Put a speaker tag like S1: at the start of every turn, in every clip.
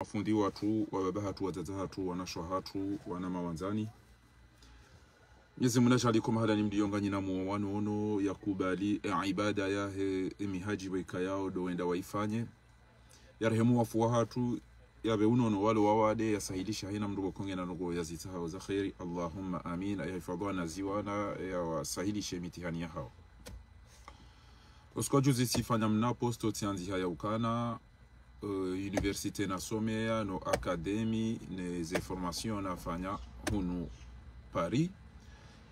S1: Wafundi watu, wababa hatu, wazaza hatu, wanashwa hatu, wanama wanzani. Mwenyezi Mungu ajalie mahala mdionga nyina muwano ono ya kubali ibada ya mihaji weka yao doenda waifanye. Yarehemu wafu wa hatu yabe unono wale wawade yasahilisha hina mdogo konge na nogo yazitaha za khairi. Allahumma amin. Ayahifadhu na ziwana ya wasahilishe mitihani ya hao. Usko juzi sifanya mnapo stoti anzi haya ukana universite na somea no akademi ne ze formation na fanya hunu Paris.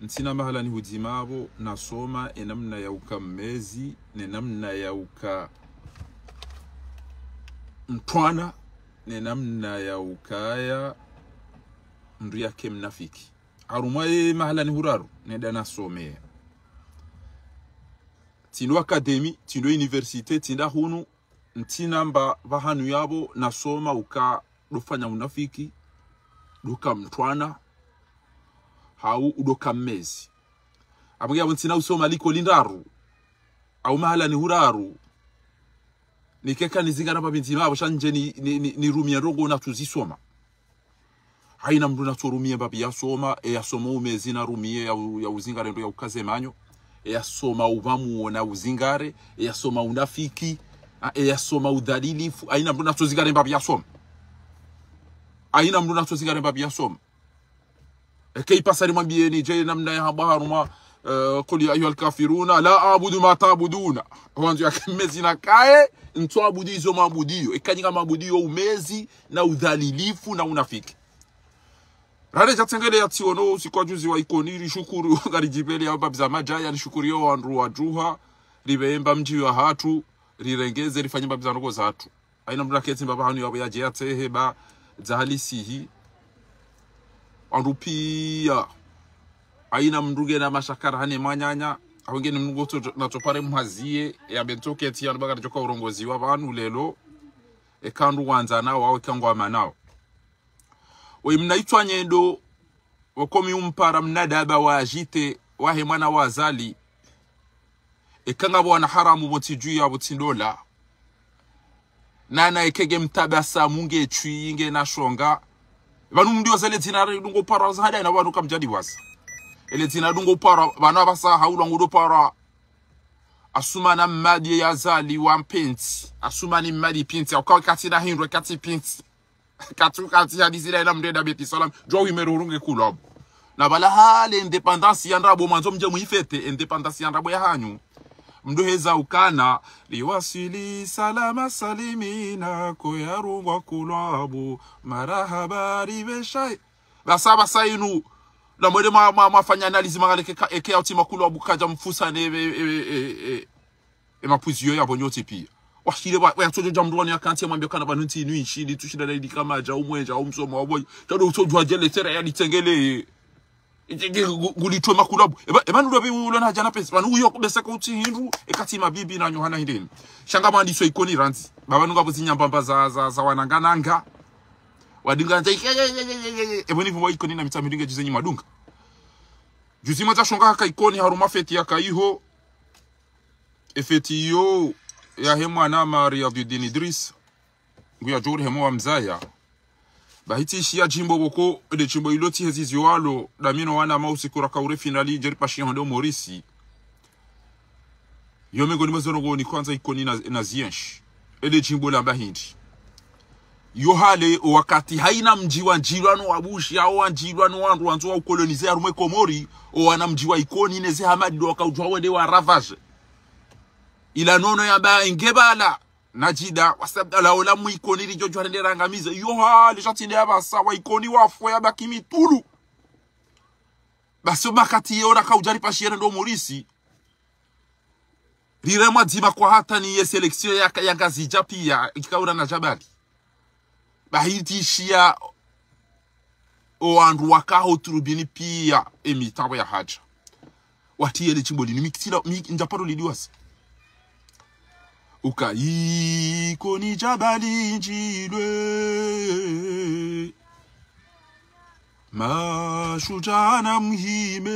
S1: Ntina mahala ni hudimabo na soma enamna ya uka mezi nenamna ya uka mtwana nenamna ya ukaya ndu yake mnafiki. Arumwaye mahala ni huraru neda na somea. Tino akademi, tino universite, tinda hunu ntina mba vahanu yabo na soma uka dufanya unafiki duka mtwana hau udoka mezi. Abugia ntina usoma liko lindaru au mahala ni huraru nikeka nizingana babinti mabo shanje ni rumia rogo na tuzisoma. Haina mdu na turumia babi ya soma ya soma umezi na rumia ya uzingare ndo ya ukaze manyo. Ya soma uvamu na uzingare, ya soma unafiki, ya soma udhalilifu. Aina mdu na tuzingare babi ya soma. Aina mdu na tuzingare babi ya soma. Kei pasari mwambie ni je namna ya habaruma kuli ya ayuhal kafiruna la abudu ma taabuduna. Wanzu ya mezi na kae nto abudi izo mabudio. Ikanyika mabudio umezi na udhalilifu na unafiki. Rade jatengele ya tiono sikwa juzi wa ikoniri shukuru garijibeli ya babiza majaya ni shukuriyo wa nru wa juha ribeemba mji wa hatu rirengeze rifanye babiza nrogo za hatu. Aina mduna keti mbaba hanu ya jeyate heba zahalisihi anrupia. Aina mduge na mashakara hane manyanya awenge ni mnugoto na topare mhazie ya bento keti ya nbaga joka urongozi wa vanu lelo ekandu wanzana wawe kangu wa manao. We mnaitwa nyendo wakomi umpara mnadaba wa ajite wahe mwana wazali ekanga wana haramu botiju ya botindola nana ekege mtabasa munge chui inge na shonga banu mdio zale tinare dungo para zahada na banu kamjadi wasa ele tina dungo para bana basa haula ngudo para asumana madi ya zali wa mpenti asumani madi pinti akwa kati na hindwe kati pinti kati hadizira ila mdeda beti salam jwa wimerurunge kulabo na bala hale independence yandrabo manzo mje muifete independence yandrabo ya hanyu mdoheza ukana liwasili salama salimina ko yarungwa kulabo marahaba ribeshai basaba sainu la mwede mafanya analizi mangaleke eke autima kulabo kaja mfusa ne mapuzio ya bonyoti pia. Washile wa tojo jamdwani akanti mwambie kana banunti inu inshili tushida dalili kama ja umwenja au msomo waboy todo utojwa jele tere ya litengele gulitwe makulabu eba ndo bi ulona jana pesa banu uyo kubesa ko hindu ekati mabibi na nyohana hindeni shanga mandiso ikoni ranzi baba nunga buzinyambamba za wanangananga wadinga nje eboni vuwa ikoni na mitamidinga jizenyi madunga juzi maza shonga ka ikoni haruma feti ya kaiho efeti yo ya hemwa na Maria Abdudin Idris nguya jori hemwa wa mzaya bahiti shia jimbo boko de jimbo iloti hezizi walo damino wana mausi kuraka ure finali jeripa shia hondo morisi yome goni mazono goni kwanza ikoni na ziensh ede jimbo la bahindi yohale wakati haina mjiwa njilwano wabushi au wanjilwano wandu wanzo wa ukolonize arume komori o wana mjiwa ikoni neze hamadi do wakaujwa wende wa ravage ila nono ya ba ingebala najida wasabdala ola mu ikoni lijojwa ndera ngamiza yoha lijatinde abasa wa ikoni wafo ya bakimi tulu basi makati yora kaujari pashiere ndo morisi rirema dima kwa hata ni ye selection ya ngazi japia ikaura na jabali bahiti shia o andu wakaho turubini pia emitabo ya haja wati ele chimboli ni mikitila njaparo lidiwasa uka ikoni jabali njilwe mashujana mhime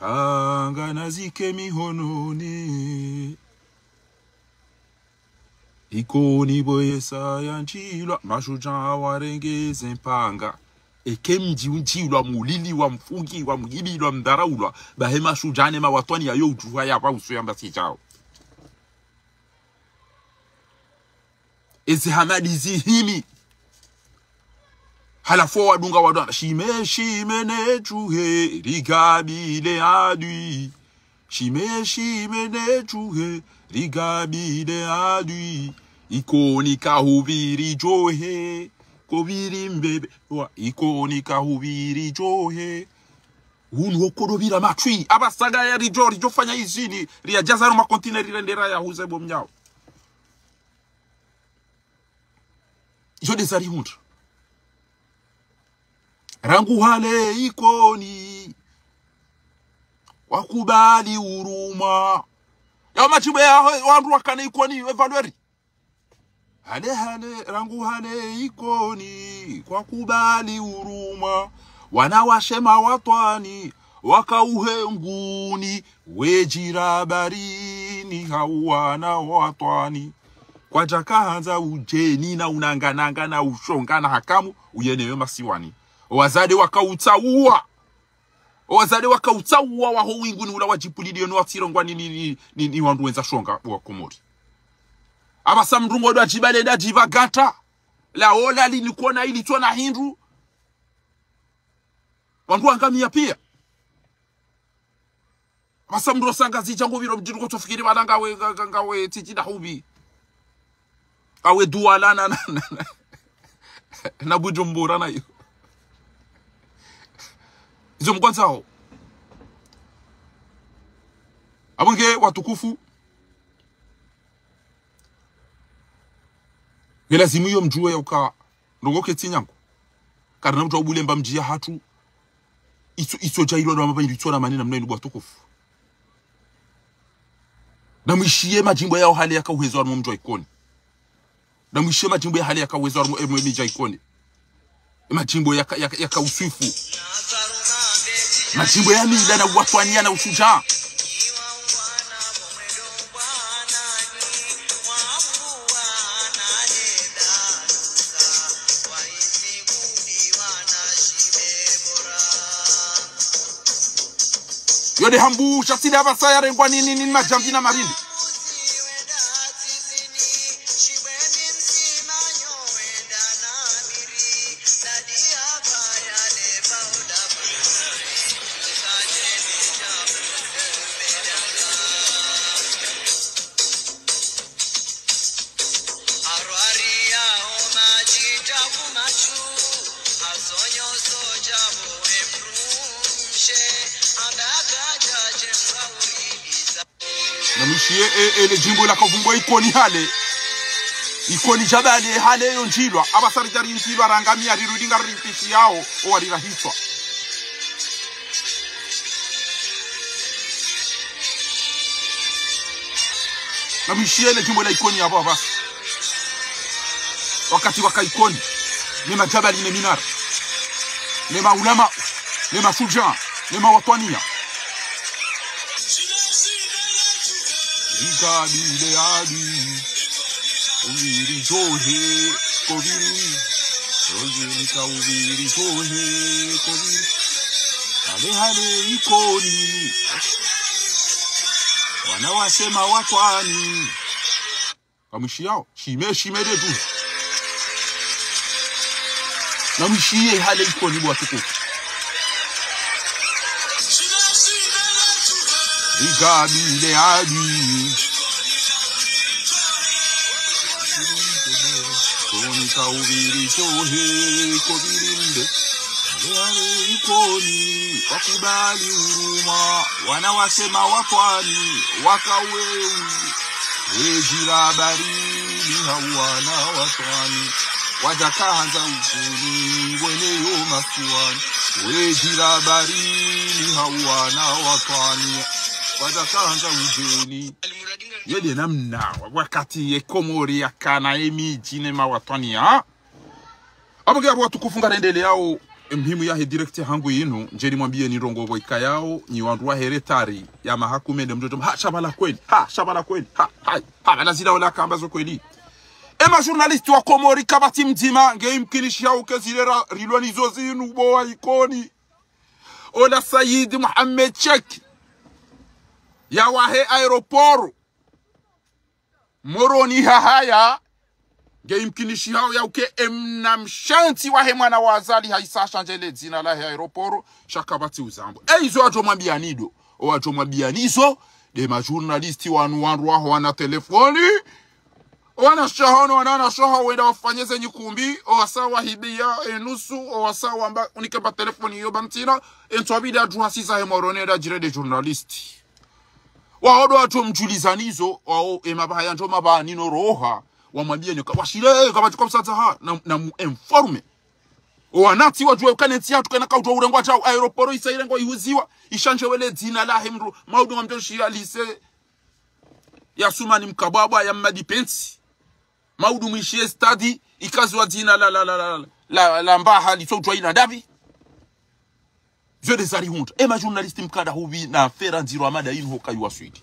S1: anga nazike mihononi Ikoni boyesa ya njilwa mashujaa warengeze mpanga. Eke mji unjilwa mulili wa mfungi wa mgibili wa mdaraulwa. Bahe mashujane mawatwani ya ujuwa ya pa usu ya mbasi chao. Ezi hamadi zihimi. Halafo wadunga wadunga. Shime shime ne chuhe rigabile adui. Shime shime ne chuhe rigabile adui. Ikoni kahubiri johe. Kobiri mbebe. Ikoni kahubiri johe. Hunu okodobira matwi. Abasaga ya rijo fanya izini. Ria jazaro makontine rirendera ya huzebo mnyao. Jode zari hundu. Rangu hale ikoni. Wakubali uruma. Ya machibe ya wandu wakane ikoni evalueri. Hale rangu hale ikoni. Wakubali uruma. Wanawashema watwani. Wakauhe nguni. Wejirabarini hawana watwani. Kwa jakahanza ujeni na unangananga na ushongana hakamu. Uyenewe masiwani. Wazade wakautaua. Wazade wakautaua waho winguni ula wajipulidi yonu watirongwa ni wandu wenza shonga wa komori. Abasa mrungo doa jibale da jiva gata. La ola li nikuona ili tuwa na hindu. Wandu wangamia pia. Abasa mrungo sanga zijango viro mjiru kutofikiri wadanga we tijida hubi. Awe duwala na bujumbura na yu. Izo mkwanza hao. Abunge watukufu. Gelazimu yo mjuwe ya uka. Ndongo keti nyangu. Karina mtu wabule mba mjia hatu. Iso jailwa na mabani ituwa na manina mnoi nubu watukufu. Na mwishie majimbo yao hali yaka uwezo wa mjwa ikoni. Na mwishie majimbo ya hali yaka uwezo wa mjwa ikoni. Majimbo yaka usifu. Majimbo ya mila na watwania na ushujaa. Yode hambu shasidi hapa ya rengwa nini majambi na marindi. Na mishie ele jimbo la kavumbo ikoni hale. Ikoni jabali hale yonjilwa. Abasari jari yonjilwa rangamia rirudinga rintishi yao. Owa rirahiswa. Na mishie ele jimbo la ikoni hapo hapa. Wakati waka ikoni. Nema jabali ne minara. Nema ulama. Nema shujaa. Nema watwania. Rigabile adi. Uviri johe. Koviri. Rojenika uviri johe. Koviri. Hale ikoni. Wanawasema watwani. Kamushi yao. Shime dedu. Na mshie hale ikoni bwa tukufu. Rigabile adi. Konika uviri johe. Kovirinde. Hale ikoni. Wakubali uruma. Wanawasema watwani. Wakaweu. Wejirabarini hawana watwani. Wajakahanza ukuni. Weneyo masuani. Wejirabarini hawana watwani. Wajakahanza ujeni. Yede namna. Wakati ye komori ya kana emi jine ma watwani ya. Abuge abu watu kufunga rendele yao. Mhimu ya he direkti hangu inu. Njeni mwambie ni rongo boika yao. Ni wanduwa heretari. Ya mahakumende mjojo. Ha shabala kweli. Ha shabala kweli. Ha balazida wala kambazo kweli. ema journalist wa Komori kabati mzima ngeimkinishia ukezilera rilwanizo zinu boa ikoni ola Said Mohamed Chek ya wahe aeroporo moroni haya ngeimkinishi hao ya uke emnamshanti wahe mwana wazali haisa shanjele zina la aeroporo shakabati uzambo izo ajo mabianido o ajo mabianizo de ma journalisti wanu waho wana telefoni wana shahono wana shaho wenda wafanyeze nyikumbi o wasawa hibia enusu o wasawa amba unikeba telefoni yo bantina entwabida juhasiza hemorone da jirede journalisti waodo ato mjulizanizo wao emabaya njo mabani no roha wamwambia nyoka washire kama tuko msata na informe wanati wajue kaneti yatu kana kauto urengwa chao aeroporo isairengwa ihuziwa ishanje wele dina la hemru maudu ngamto shira lise ya sumani mkababa ya madipensi maudu mwishie study ikazwa dina la mbaha lisojwa ina davi je desari hunta ema journalist mkada hubi na fera nziro amada inu hokaywa swidi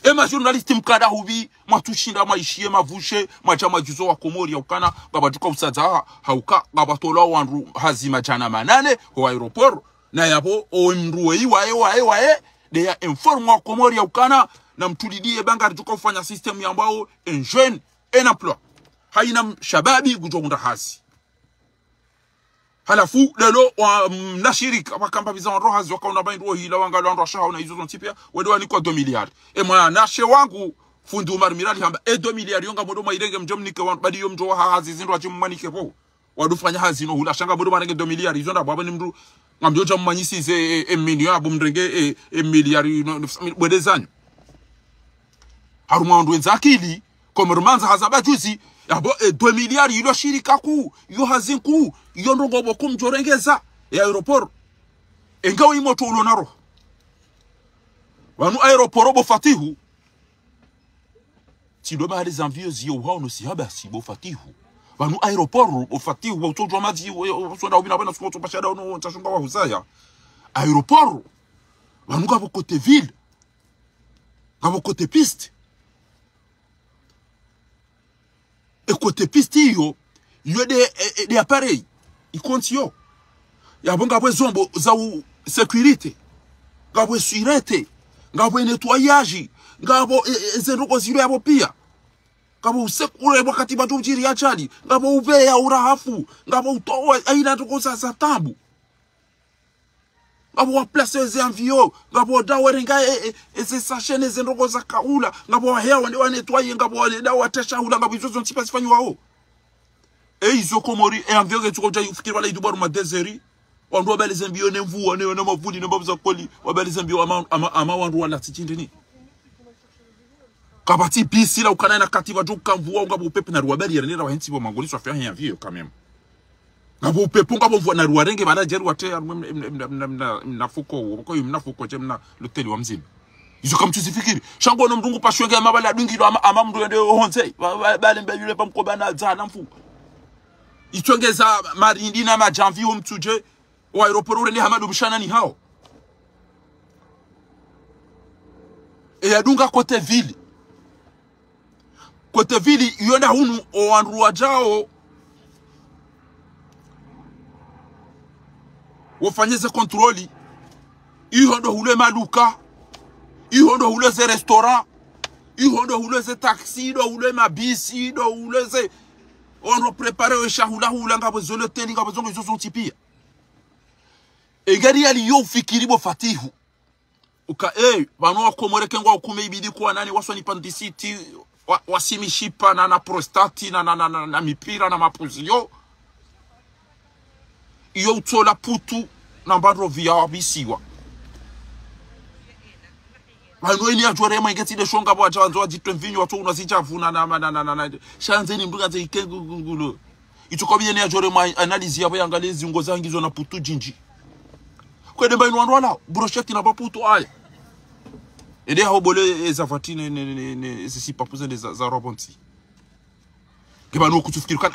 S1: ema journalist mkada hubi matushinda maishie mavushe machama juzo wa Komori ya ukana baba tuka usadza hauka baba tola wanru hazima jana manane ho aeroport na yabo o mruwe wae de ya informe wa Komori ya ukana na mtulidie banga tuka ufanya system ya ambao en jeune en emploi haina shababi kujonda hazi halafu lelo wa nashirika wakamba biza rohazi wakaona baindro hila wangalo ndo shaho na hizo zontipia wedo ni kwa 2 miliardi mwa nashe wangu fundi Umar Mirali hamba 2 miliardi yonga modo mairenge mjomnike wangu badi yo mjo wa hazi zindo achimanike po wadufanya hazi no hula shanga modo manenge 2 miliardi hizo ndo baba ni mru ngamjo chamanyisi ze million abu mrenge miliardi bwedezanyo haruma ndo nzakili komermanza hazaba juzi yabo 2 miliardi yilo shirika ku yo hazinku yo ndongo boko mjorengeza ya aeroport engawo imoto ulonaro wanu aeroport bo fatihu tido ba les envieux yo ha no si haba si bo fatihu wanu aeroport bo fatihu bo tojo mazi so da ubina bana skoto pashada no tashunga wa huzaya aeroport wanu gabo côté ville gabo côté piste et côté piste yo de appareils ikontio yabo ngabwe zombo za sécurité ngabwe sûreté ngabwe nettoyage ngabo ezendoko ziro yabo pia ngabo usekure wakati batu jiri achali ngabo ube ya urahafu ngabo utoa aina toko za tabu ngabo wa place ze envio ngabo dawerenga ese sachene zendoko za kaula ngabo hewa ndi wa nettoyer ngabo wale dawa tashahula ngabo izo ntipa sifanywa wao izo Komori envio ke tuko jai ufikiri wala idubaru madezeri wandu wabalize mbio ne mvua ne na mavuli ne babuza koli wabalize mbio ama wandu wala tichindini kabati bisi la ukana na kativa joka mvua ngabo upepe na ruwabali yanera wahensi bo mangoli so afia envio quand même ngabo upepe ngabo mvua na ruwarenge bala jeru wate na fuko ko mnafuko jemna luteli wa mzima izo kama tusifikiri shango no mdungu pashwenge amabala dungiro ama mndu ende honze bale mbeyule pamkobana zana mfuko itongeza marindi na majanvi umtuje wa aeroporo ni Hamadu Mshana ni hao yadunga kote vili yona hunu owanruwa jao wafanyeze kontroli ihondo hule maduka ihondo hule ze restaurant ihondo hule ze taxi do hule mabisi do hule ze on prepare o shahula ngabo zoloteli ngabo zongo izo zontipia egari ali yo fikiri bo fatihu uka bano Komoreke ngwa ukume ibidi kwa nani wasoni pandisiti wasimishipa na prostati na mipira na mapuzio iyo utola putu na mbandro via wabisiwa Wano ini ajore ma ingeti de shonga bo ajanzo ajitwe mvinyo watu unazichavuna na shanzeni mbuga ze ikengugulo itukobiye ni ajore ma analyze yabo yangalezi ngo zangizo na putu jinji kwede mba inwandu wala brochette na paputu aya ede hobole ezavatine ne sisi papuze za robonti kibano kutufikiri kan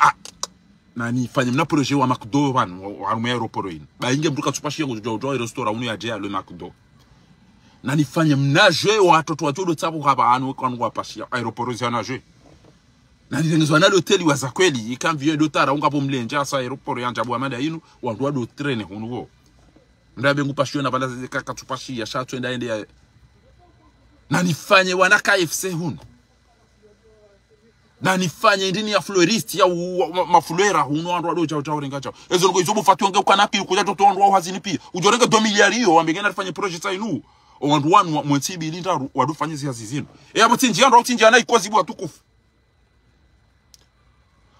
S1: nani fanya mna projet wa McDo banu wa aeroport yin ba inge mbuka tupashie ngo restaurant unu ya je le McDo nani fanya mnaje watoto wajodo tsabu haba anu kwa pashia aeroport za naje na nilengezwa na hoteli wa za kweli ikamvie dotara ungapo mlenja sa aeroport ya Njabu Amanda yinu wandu do trene hunugo ndabe ngupashio na bala kakatupashi ya shatu enda ende na nifanye wana KFC hunu na nifanye ndini ya florist ya mafulera hunu wandu wado chao chao renga chao ezo ngo izobu fatu nge ukanapi ukuja toto wandu wao hazini pia ujorenge 2 miliari hiyo wambegena rifanye project sa inu wandu wanu mwetibi linda wadu fanye ziazi zinu abo tinji yandu tinji ana ikozi bwa tukufu.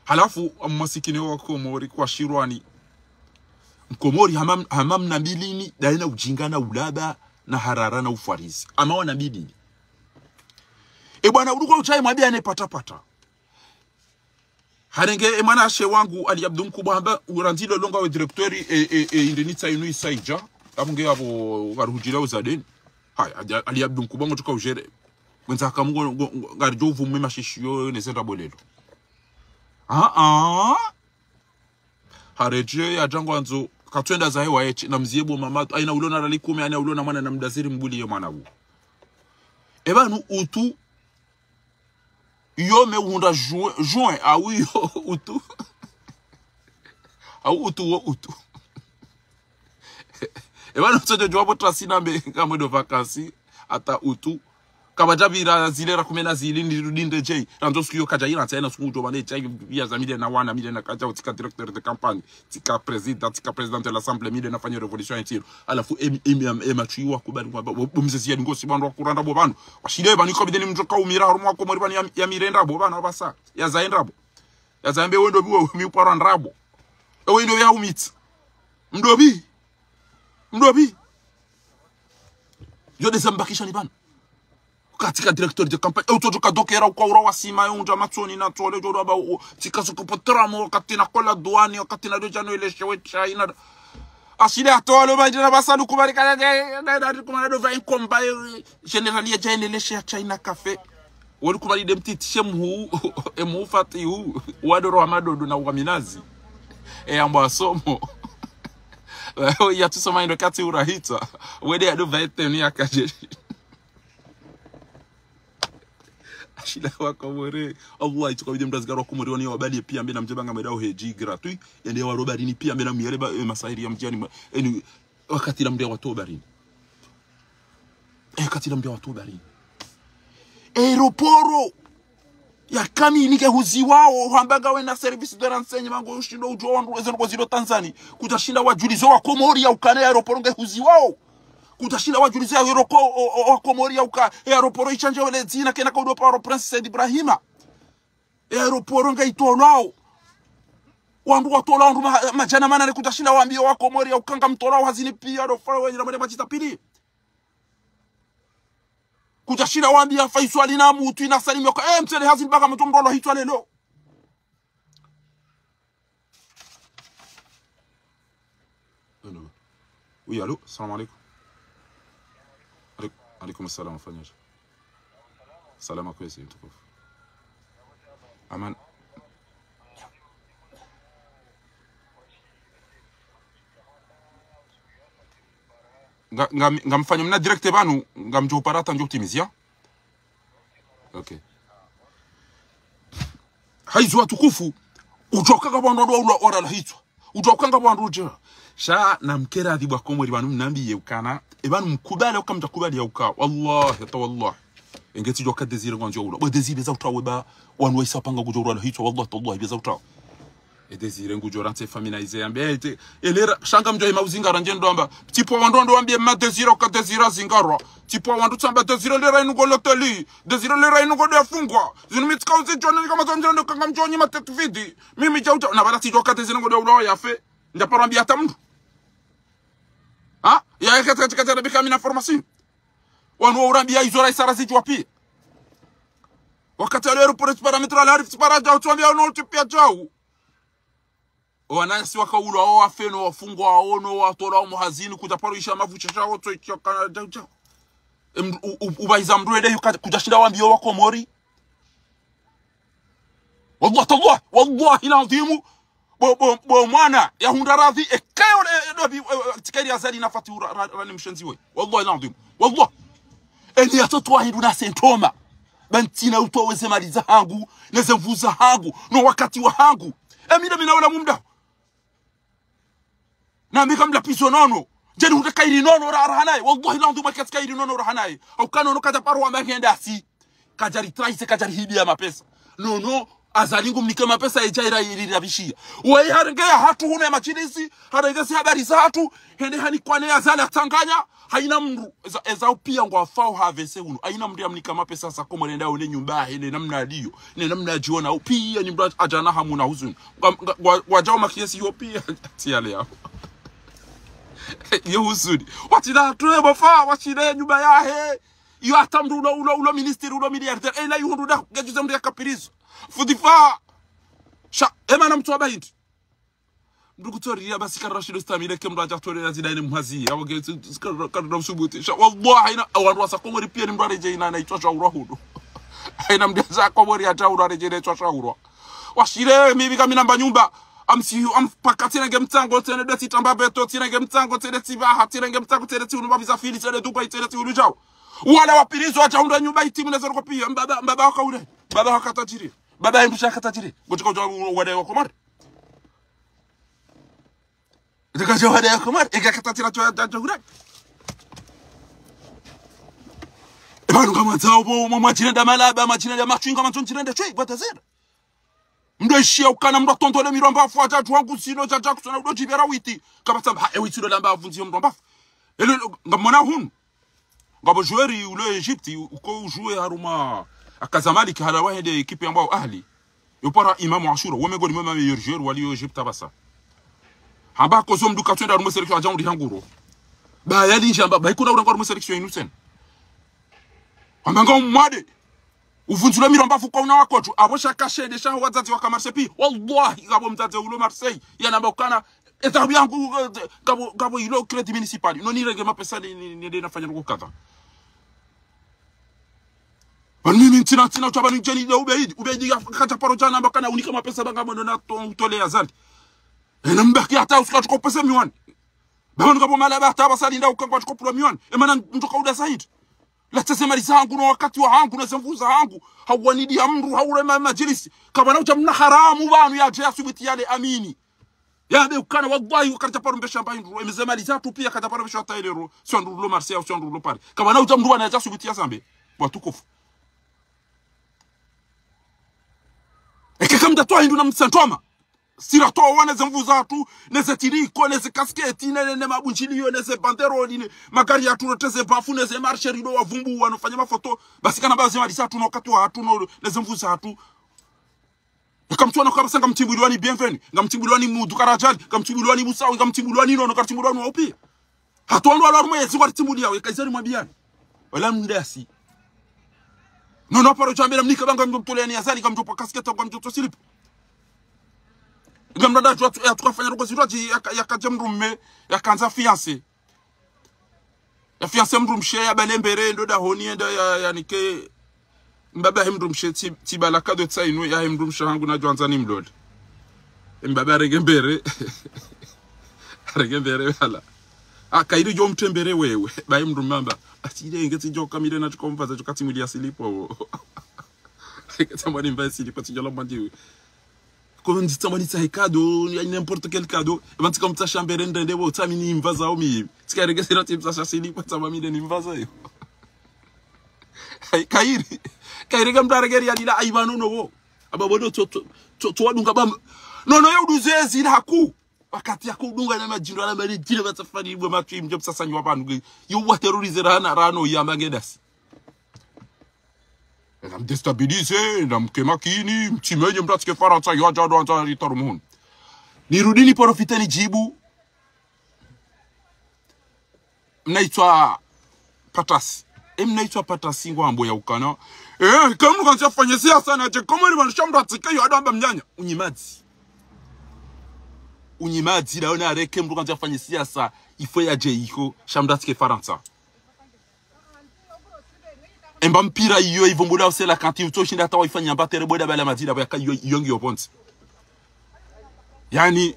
S1: Halafu masikini wa Komori kwa shirwani Mkomori hamam na bilini daina ujinga na ulaba na harara na ufarizi amawa na bilini bwana uduko uchai mwabia ane pata harenge manashe wangu Ali Abdul Mkubwa hamba urandilo longa wa directori indenita inu isaija amunge abo garuhujira uzadeni haya Ali Abdul Mkubwa ngotuka ujere mwenza kamungo ngarjovu mwema shishio nesenda bolelo hareje ya jango anzo katwenda za hewa echi na mziebo mama aina ulona rali 10 aina ulona mwana na mdaziri mbuli ye mwana hu ebanu utu yo me unda juin awi yo utu au utu wo utu ebanu tsoje jobo trasina mbe kamodo vacances ata utu kabajabira zilera kumena zilindi rudinde jay ranzo siyo kajaira tena sukuto bane jay via za mide na wana mide na kaja utika directeur de campagne tika president de l'assemblée mide na fanya revolution intiro alafu emachiwa kubali kwa bomzezi ya ngosi bandu kuranda bo banu washile bani ko bideni mjoka umira harumwa ko mori bani ya mirenda bo bana basa ya zaenda bo ya zambe wendo biwo mi kwara ndrabo wendo ya umit mdobi yo desambakisha ni bana katika directeur de campagne utotoka dokera kwa urawa sima yonja matsoni na tole jodo ba tika sokopotramo katina kola douane katina dojano eleshe we China asile atolo bajina basalu kubarika na kumana do va inkomba generalia jene eleshe ya China cafe wali kubali dem titshemu emu fati hu wadoro amadodo na uaminazi amba somo ya tusoma ndo kati urahita wede ado va eteni akaje shila wa Komori Allah itukabide mdazigaro Komori wani wabali pia mbena mjebanga medao heji gratuit yende wa robarini pia mbena miyereba masahiri ya mjiani eni wakati la mdia watu barini wakati la mdia watu barini aeroporo ya kami nike huzi wao hambaga wena service de renseignement ngo ushindo ujo wandu ezo ngo zilo Tanzania kutashinda wajulizo wa Komori ya ukane aeroporo nge huzi wao kutashinda wajulizia yoroko wa Komori ya uka aeroporo ichanje wale zina kena kaudo paro Prince Said Ibrahima aeroporo nga itolao wandu watola wandu majana mana kutashinda waambia wa Komori ya ukanga mtolao hazini pia do fara wenye na machita pili kutashinda waambia Faisal na mutu ina salimio ka mtele hazini baga mtu mdolo hitwa lelo hello oui allô salam alaikum. عليكم السلام وفنيش سلامة كويسة انتكوف امان ngamfanya mna direct banu ngamjo parata njo optimizia okay haizwa tukufu ujokaga bwana ndo ora la hitwa ujokanga bwana roja sha namkera adhibu Komori banu mnambi yekana ebanu mkubale ukamtakubali ya uka wallahi tawallah engeti joka desire ngwanjo ula bo desire za utawe ba wanwe sapanga kujora la hitwa wallahi tallahi beza utawe desire ngujora nte famina ize ambe elera shanga mjo mauzinga ranjendo amba tipo wandondo ambie ma desire ka desire zingarwa tipo wandu tsamba desire lera inu goloteli desire lera inu godo afungwa zinumitka uze jona kama zanjendo kanga mjonyi matetu vidi mimi jauta na bala tijoka desire ngodo ula yafe ndaparambia tamdu ya katika bika mina formation wanu urambia izora isara zijwa pia wakati aeroport parametra la harif para jao tuambia no tipia jao wanasi wakaulo au afeno wafungwa aono watola muhazini kutaparisha mavucha jao to ikana jao ubaiza mrede kujashinda waambio wa Komori wallahi lazim bo mwana ya hundaradhi ekayo dobi tikeri azali na fatura rani mshenzi we wallahi lazim wallahi eni atoto wahindu na sentoma bantina utoweze maliza hangu neze mvuza hangu no wakati wa hangu mina wala mumda na mika mla piso nono jeni hutaka ili nono rahanai wallahi landu makatika ili nono rahanai au kanono kaja paru wa mekenda si kajari traise kajari hidi ya mapesa nono azalingu mnike mapesa ejaira ili rabishia wei harengea hatu hune ya machinisi harengesi habari za hatu hende hani kwane azali atanganya haina mru eza upia ngwa fao havese hunu haina mru ya mnika mapesa sa komo nenda ule nyumba hene namna liyo ne namna jiona upia nyumba ajana hamu na huzuni wajao makiesi yopia tiyale yao yo huzuni watida tuwebo faa wachide nyumba yahe yo atamru ulo ministeri ulo miliarder ila yuhundu da gejuza mru ya kapirizo fudifa sha emana mtu abahindi ndugu tori basi kan Rashid Ustamile kemra jatore na zidane mhazi awage kan subuti sha wallahi ina awandu asakomori pia ni mrare je ina naitwa shaura hudo aina mdaza komori ataura reje naitwa shaura washire mibi kama namba nyumba amsihu ampakati na gemtango tene deti tamba beto tene gemtango tene tiba tene gemtango tene tiunu babiza fili tene duka tene tiunu jao wala wapirizo acha unda nyumba itimu na zero pia mbaba wakaule baba wakatajiri baba yembusha katajiri gotika wade wakomar dikaje wade wakomar ega katajira jahura ebanu kama zao mama chinenda malaba machinenda machinga machinenda chwe batazera ndo ishia ukana ndo tontole miromba afu atatu wangu sino cha Jackson ndo jibera witi kama samba witi lamba avunzi miromba elo ngamona hun ngabo joueur ule Egypte uko jouer haruma akazamaliki hala wahede ekipe ambao Ahli yopara Imam Ashura wamegoli mama meilleur joueur wali Egypte basa hamba ko zom duka twenda rumo selection ajangu dihanguro ba yali njamba ba ikuna urangwa rumo selection inusen ambanga mwade uvunzula miromba fu kwa una wakotu abosha kashe de shaho wazazi wa Marseille pi wallahi gabo mzazi ulo Marseille yanamba kana etabu yangu gabo ilo credit municipal no ni rege mapesa ni nafanya ngokata mimi tina utabani jeni da ubeidi kata paro jana mbakana unika mapesa banga mondo na tole azali ena mbaki hata usika ko pesa miwani bano ngabo mala ba taba sali nda ukangwa ko pro miwani emana mtoka uda said la tasema lisangu no wakati wa hangu na semfuza hangu hawanidi amru haure majlisi kabana utamna haramu banu ya je asubiti yale amini ya be ukana wallahi ukata paro mbesha mbaindu emezema lizatu pia kata paro mbesha tailero sondu lo Marseille sondu lo Paris kabana utamdu wana ya subiti ya sambe watukufu eke kamda toa hindu na msantoma sira toa wane zemvuza tu neze tiriko neze kasketi nene mabunchiliyo neze banderoli ne magari ya tu teze bafu neze marche rido wa vumbu wanofanya mafoto basi kana bazi malisa tu no katwa hatu no neze mvuza hatu kamtwana kwa basanga mtimbulwani bienvenue ngamtimbulwani mudu karajali ngamtimbulwani musawi ngamtimbulwani no ngamtimbulwani opi hatu ndo ala rumwe zikwa timbulia we kaizari mwabiani wala mndasi no paro chambela mnika banga mtoleni azali kamtopa kasketa kwa mtoto silipo ngamdada tu tukafanya ruko zitwaji yakaje mrume yakanza fiancé ya fiancé mrumshe ya balembere ndo da honi enda yanike mbaba himrumshe tibala kado tsainu ya himrumshe hangu na jwanzani mlod mbaba regembere wala akairi jo mtembere wewe ba himrumamba atire ngeti jo kamile na tukomvaza tukatimulia silipo tamani mbaya silipo tijala mbandiwe comme dit tamani sa cadeau ya n'importe quel cadeau banti comme ta chambere ndende wo tamini imvaza omi tsikare sera tipsa sa silipo tamami de imvaza yo kairi gamdara geri yalila aibanu no wo ababodo to wadunga bam no yuduzezi la haku wakati yakudunga na majindo ala mari jile batafani bwa matwi mjob sasa nywa banu yo waterrorize rano ya mangedasi ndam destabilize ndam kemakini mtimenye mratike Faransa yo ajado anta ritormun nirudini profiteni jibu mnaitwa Patasi mnaitwa Patasi ngwambo ya ukana kama kanza fanya siasa na je kama ni mshamratike yo adamba mnyanya unyimadzi laona areke mtu kanza fanya siasa ifo ya je iko shamratike Faransa emba mpira iyo ivombola osela kanti utoshinda hata waifanya mbatere boda bala madina baka yongi oponti yani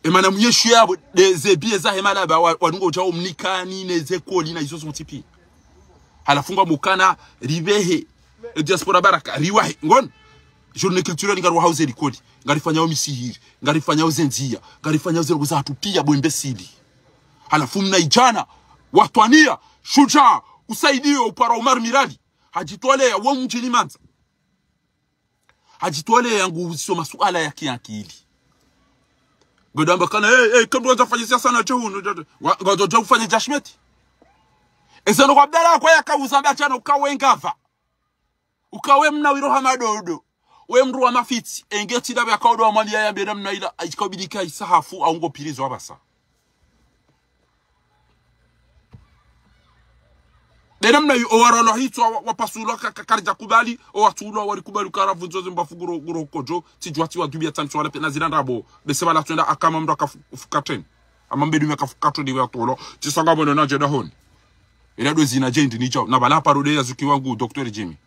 S1: emana muyeshu yabo dezebie za hemala ba wadungo jao mnikani neze koli na izo sontipi halafungwa mukana ribehe e diaspora baraka riwahi ngon journée culturelle ngari hauze likodi ngari fanya misihiri ngari fanya zenzia ngari fanya zero kuzatu pia boimbesili halafu mnaijana watwania shujaa usaidiwe upara Omar Mirali hajitolea wa mjini Manza hajitolea yangu sio masuala ya kiakili godamba kana kama unafanya siasa na chunu ngoja ufanye judgment ezano kwa Abdalla kwa yakauza mbachana ukawe ngava ukawe mnawiro hamadodo we mru wa mafiti engeti dabe yakaudo wa mwambia ya mbere mna ila ikabidika isahafu au ngo pirizo abasa dena mna owaralo hitwa wapasulo kakarja kubali o watulo wali kubali karavu nzoze mbafuguro guro kojo tijwati wa dubia tanso wala pena zirandabo beseba la twenda akama mndo akafukaten amambe dume akafukato diwe atolo tisanga bono na jeda hon ila dozi na jendi ni chao na bala parode ya zuki wangu Dr. Jimmy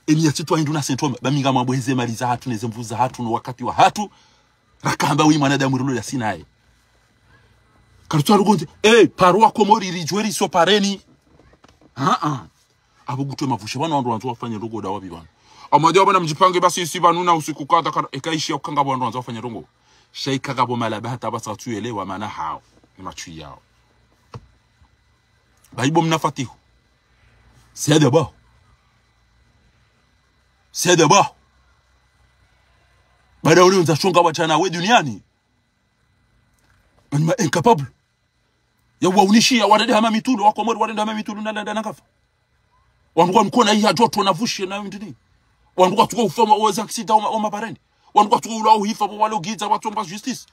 S1: eni ya titwa induna sentoma baminga mabweze maliza hatu neze mvuza hatu no wakati wa hatu rakamba wi mwanadamu rolo ya sinae karutwa rugonze parwa komori rijweri so pareni abo gutwe mavushe bana wandu wafanye rogo dawa bibana amadio bana mjipange basi isi banuna usiku kata ekaishia ukanga wandu wafanye rogo sheika gabo malaba hata basa tuelewa maana hao ni machui yao baibo mnafatihu Siada ba bada ule unzashonga wachana we duniani anima incapable ya waunishia wadade hama mitulu wako mori wadade hama mitulu nalanda nakafa wanduwa mkona hii hajoto navushi na ndini wanduwa tuko ufoma uweza kisita oma parende wanduwa tuko ula uhifa wale ugiza watomba justice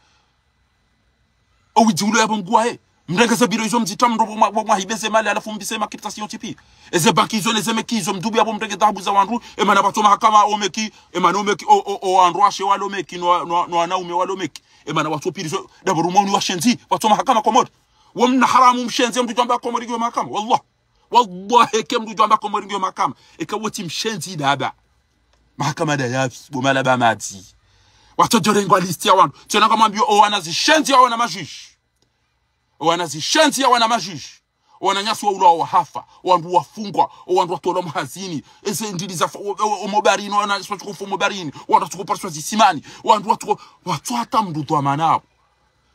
S1: owijulu yabo mgwa mrenga zabiro izo mzita mrobo mwahibeze mali alafu mbisema kitasiyo tipi eze bakizo neze mekizo mdubi yabo mrenge dabu za wandu emana batoma hakama omeki emana omeki o androashe wale omeki no anaume wale omeki emana watu pirizo dabu rumoni wa shenzi batoma hakama komod wamna haramu mshenzi mdu jamba komori ngyo makama wallahi kem mdu jamba komori ngyo makama ekawoti mshenzi daba mahakama da yafi bomala ba mati watu jorengo listi ya wandu tena kama mbio wanazi shenzi ya wana majish wanazishenzi ya wana majish wananyasi wa ula wa hafa wandu wafungwa wandu watola mhazini eze ndili za omobarini wana sochukufu omobarini wandu tukuparswa zisimani wandu watu hata mdudu wa manao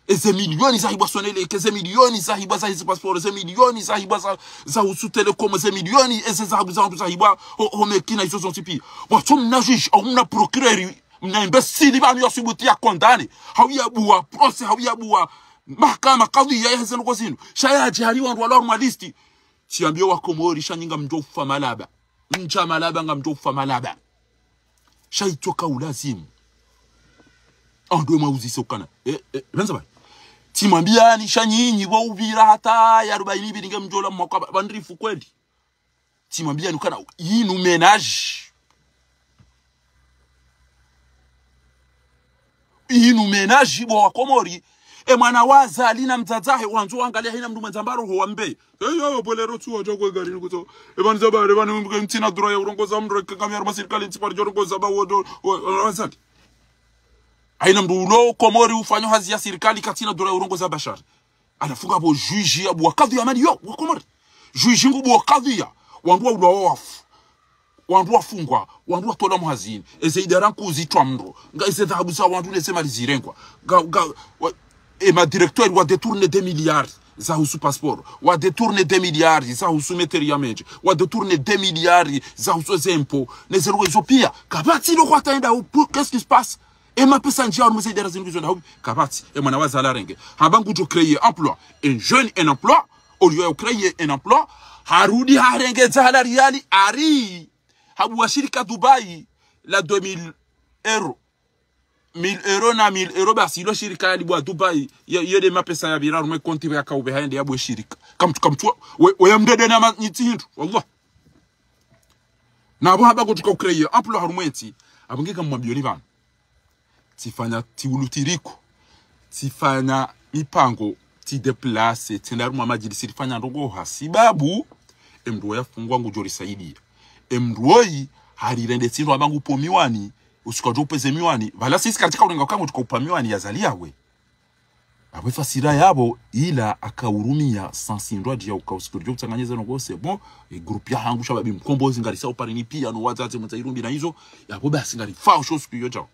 S1: eze milioni za hibwa sonele eze milioni za hibwa za hizi pasporo eze milioni za hibwa za usu telekom eze milioni eze za hibwa homekina iso zontipi watu mnajish au mna procureri mna imbesili bami yosubuti ya kondane hawia buwa prose hawia buwa mahakama kadhi ya yahezeno kwa zinu shaya jihari wandu wala rumalisti chiambio wakomori shanyinga mjofa malaba mcha malaba nga mjofa malaba shaitoka ulazimu ando mauzi sokana benza ba timwambia ni shanyinyi wa ubira hata ya 40 bilinga mjola mwaka bandrifu kweli timwambia ni kana yinu menage bo wakomori mwana waza alina mzazahe wanzo wangalia hina mdu mwenzambaro ho wambe bolero tu wajogo gari nuko ebanza bare bana mtina dro ya urongoza mdro kamera masirikali ntipari jorongoza ba wodo wazati aina mdu lo komori ufanyo hazi ya serikali katina dro ya urongoza bashar anafunga bo juge abu wakadhi ya mani yo wakomori juge ngubu wakadhi ya wandu wa wafu wandu wafungwa wandu watola muhazini eze idaranku zitwa mdro nga eze dhahabu za wandu nese malizirengwa ma directeur wa détourner 2 milliards za husu passeport wa détourner 2 milliards za husu materiamage wa détourner 2 milliards za husu zempo nezero ezopia kabati lo kwataenda qu'est-ce qui se passe et ma pesa njia on mzee derazini kuzona hobi kabati e mwana waza la renge habangu to créer emploi un jeune un emploi au lieu de créer un emploi harudi harengeza halariali ari habu washirika Dubai la 2000 euros 1000 na 1000 basi ilo shirika ya libwa Dubai yede mapesa ya biraru mwe konti ya kaube haende ya bwe shirika kamtu we mdede na nyitindu wallah na abo haba kutuka ukreye ampulo harumweti abungeka mwambioni bana tifanya tiulutiriko tifanya mipango ti deplace tendaru mamajidi sifanya ndogo hasibabu emruwa yafungwa ngujori saidia emruoi harirende tindo abangu po miwani usikajo peze miwani vala sisi katika ulenga kangu tukaupa miwani yazaliawe Awe fasira yabo ila akahurumia sansindwa dia ukausikirio kutanganyeza no gose bon e group ya hangu shababi mkombozi ngarisa upari ni pia no wazaze mutairumbi na hizo yabo basi ngari fa sho sikiyo jao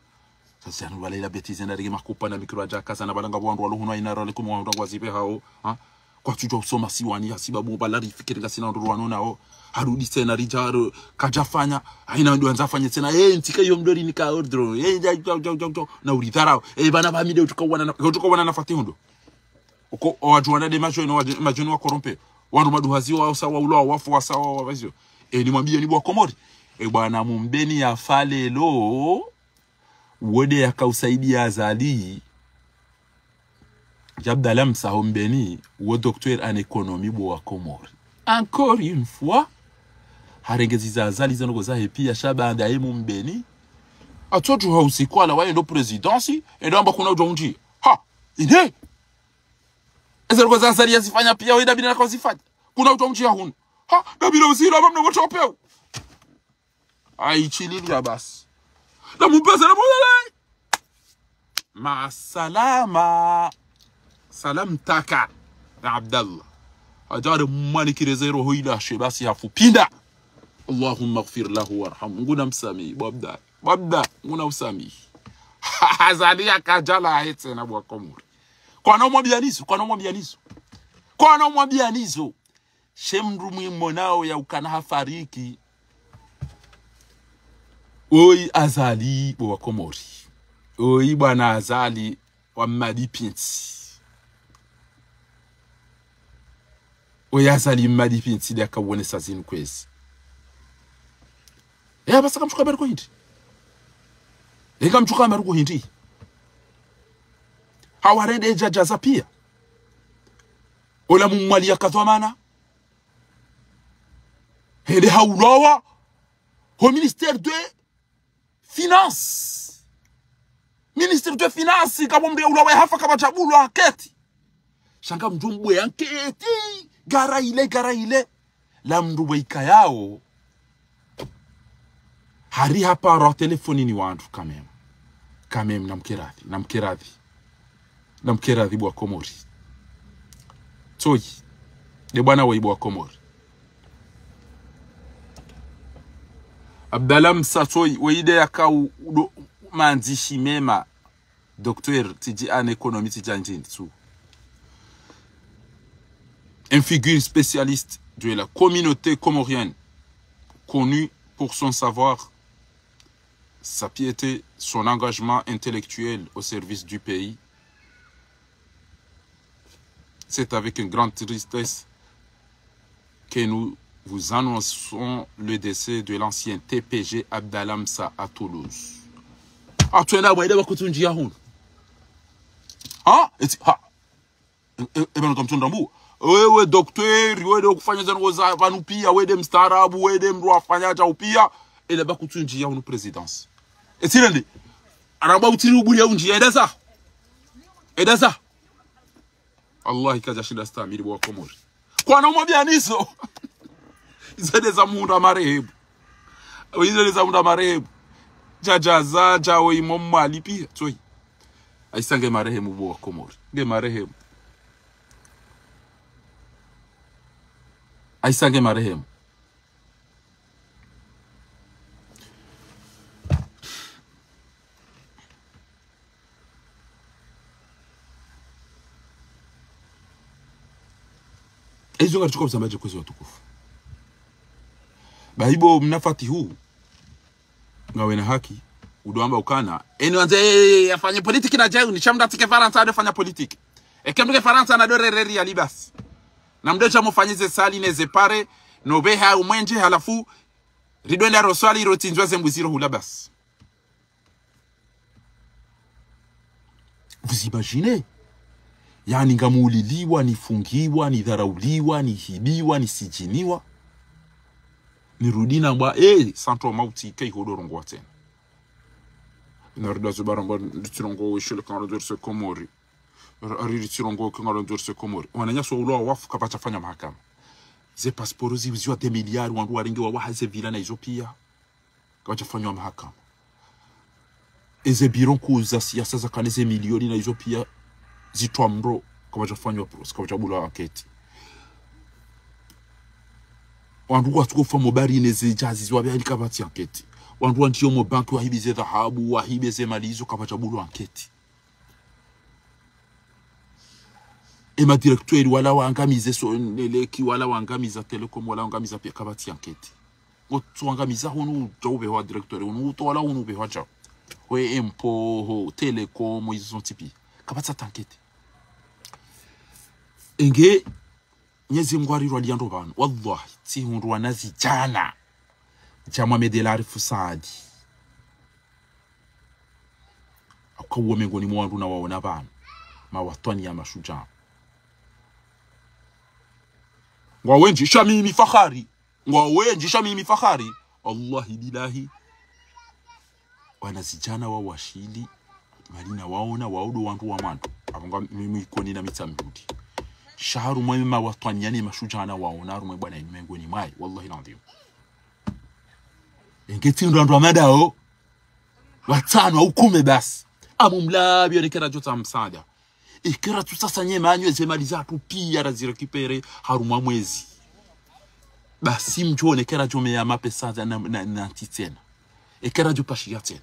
S1: sasa anu wale la betize na rege makupa na mikro aja kasa na balanga bwandu waluhunwa inara le kumu wandu wazipe hao ha kwa tujo usoma siwani hasibabu balari fikiri ngasina ndo wanona ho harudi tena rijaro kajafanya haina ndo anzafanya tena ntika yo mdori nika ordro na uridharao bana bamide utukawana na fatihundo uko wajuana de majo no majoni wa korompe wandu maduhazi wao sawa ulo wafu wa sawa wazio ni mwambie ni bwa komori bwana mumbeni ya fale lo wode akausaidia azali Abdalam Sahombeni ou docteur en économie bwa komori encore une fois harengezi azali zano goza hepi ya shaba ndaye mumbeni atoju hausikwa la waye ndo presidency amba kuna ujonji ha ide ezero goza azali yazifanya pia wewe dabina kwa zifanya kuna ujonji ya hunu ha dabina usira bamna ngotopeu ai chilili ya basi na mupesa na mwana ma salama salam taka na Abdallah ajare mmaliki rezero hoila shebasi hafu pinda Allahumma ighfir lahu warhamhu nguna msami babda nguna usami azali akajala hetse na bwa komori kwa na mwabianizo shemru mwimo nao ya ukana hafariki oi azali bwa komori oi bwana azali wa madipinti oi azali madipinti de akawone sazini kwezi basa kamchuka bariko hindi kamchuka maruko hindi hawarende jajaza pia ola mumwali yakathamana hede haulawa au ministère de finance kama mbe ulawa hafa kama chabulo aketi shanga mjumbwe yanketi gara ile la mruwe ikayao hari hapa ro telefoni ni wandu kamem namkeradhi bwa komori toi de bwana wa bwa komori Abdalam Satoi weide yakau manzishi mema docteur tiji en économie tiji anjini tu un figure spécialiste de la communauté comorienne connu pour son savoir, sa piété, son engagement intellectuel au service du pays. C'est avec une grande tristesse que nous vous annonçons le décès de l'ancien TPG Abdalam Sa à Toulouse. Ah, tu es là, tu es là, ben comme tu ndambu. Wewe docteur, wewe kufanya zano za vanu pia, wewe mstarabu, wewe mru afanya cha upia, ele ba kutunjia unu presidence. Etirende. Araba utiri ubuli ya unji edasa. Allah ikaja shinda stamiri bwa komori. Kwa na mwambia niso. Izede za munda marehebu. Izede za munda marehebu. Jajaza jawe imomma lipi toi. Aisange marehemu bwa komori. Ge marehemu. Aisange marehemu. Ezo ngachukua msambaje kwezi watukufu. Baibo mnafati huu ngawe na haki udoamba ukana wanze afanye politiki na jeu ni chamda tike Faransa adofanya politiki ekemduke Faransa na dorereri ya libas na mdecha mufanyize sali neze pare nobeha umwenje halafu ridwenda roswali rotinzwa zembuziro hulabas. Vous imaginez? Yani ngamuuliliwa, nifungiwa, nidharauliwa, nihibiwa, nisijiniwa. Nirudina mwa santo mauti kei hodorongwa tena. Narida zubaramba litirongo wishile kanga dorse komori. Ari litirongo kanga dorse komori. Wananyaswa uloa wafu kapacha fanya mahakama. Ze pasporo ziwa de miliari wangu waringi wa wahaze vila na hizo pia. Kapacha fanya mahakama. Eze biron kuza siyasa za kaneze milioni na hizo pia. zitwa mro kama chafanywa pros kama chabula waketi wandu watukufa mobari neze jazi wabya kabati anketi wandu wantiyo mo banki wahibize dhahabu wahibeze malizo kama chabula anketi ema directeur wala waangamize so neleki wala waangamiza telecom wala waangamiza pia kabati anketi ngotuangamiza honu jobe wa directeur honu to wala honu be haja we empo telecom izo tipi kabati anketi enge nyezi ngwari rwaliando banu wallahi ti hundu wanazi jana jama medelari fusadi akawo mengoni mwandu na waona banu mawatoni ya mashujaa ngwawenji shamimi fakhari ngwawenji shamimi fakhari wallahi bilahi wanazijana wa washili malina waona waudo wandu wa mandu abanga mimi ikoni na mitambudi shaharu mwema watwanyani mashujana waona rumwe bwana imengoni mai wallahi nadhim engeti ndo amadao watano au 10 basi amumlabi onekera jota msada ikera tu sasa nyema anywe zemaliza tu pia razirekipere harumwa mwezi basi mjone kera jome ya mapesa na titena ikera jo pashia tena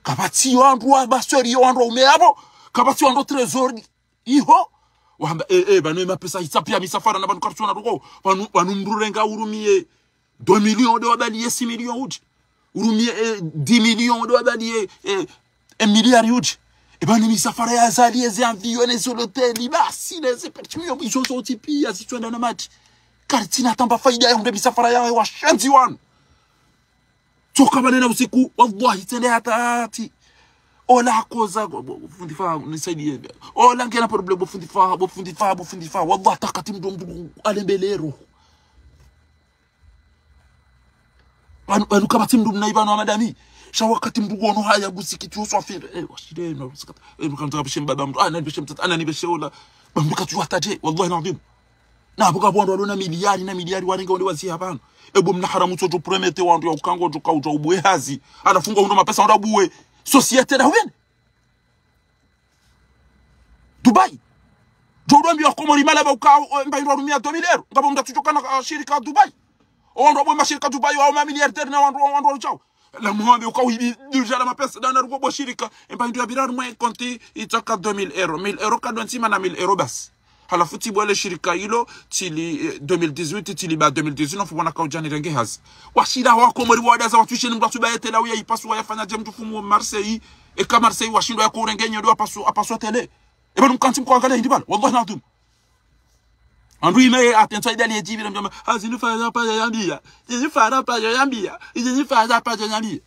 S1: kabati wandu wa basori wandu umeabo kabati wandu trezor iho wamba banu mapesa hitapia misafara na banu kartuna roko banu mrurenga urumie 2 millions de wabaliye 6 millions uji urumie 10 millions de wabaliye 1 milliard uji banu misafara ya zali za avion sur l'hôtel basi les pertuyo izo zoti pia zitwenda na maji kartina tamba faida ya misafara ya wa shanzi wan toka banena usiku wallahi tende hatati ola koza fundifa nisaidie ola ngena problem fundifa wallahi takati mdu alembelero anu kama timdu mnaibano amadami sha wakati mdu gono haya busikitu so afire washide na busikata mkanza bishim baba mdu ana bishim tat ana ni bishola bambuka tu hataje wallahi nadim na buka bondo alona miliari waninga onde wazi hapana ebo mna haramu tojo promete wandu ya ukango joka uja ubwe hazi anafunga ndo mapesa ndo abuwe societe da wen Dubai jodo mbio komori malaba ukao mbairo rumia 2000 euro ngabo mda tuchokana shirika Dubai ondo abwe mashirika Dubai wa mamiliardaire na wandu chao la muhambe ukao hibi déjà la mapesa dana ruko shirika mbairo ya biraru mwe konti itaka 2000 euro 1000 euro kadwa ntima na 1000 euro basi halafu tibwele shirika hilo tili 2018 tili ba 2019 wana kaujani renge hazi washida wako mwari wadaza watuishe nimda tubaye tela uya ipasu wa yafanya jemtu fumu Marseille eka Marseille washindo ya kurengenye ndo apasu tele eba numkanti mko angalia hindi bala wallahi naadum andu ime atento idali ejibira mjama hazini fara pa yambia yini fara pa yambia yini fara pa yambia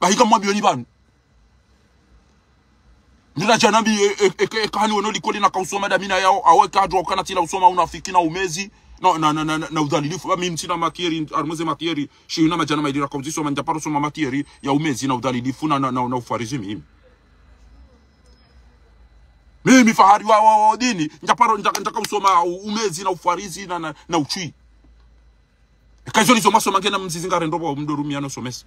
S1: bahika mwabioni banu nila janambi ekani wono likoli na kausoma damina yao aweka adwa kana tila usoma unafiki na umezi na udhalilifu mimi mtina matieri armuze matieri shina majana maidira kwa mziso manjaparo soma matieri ya umezi na udhalilifu na ufarizi mimi fahari wa dini njaparo njaka usoma umezi na ufarizi na uchui kazo nizo masoma ngena mzizinga rendobo mdorumia no somesa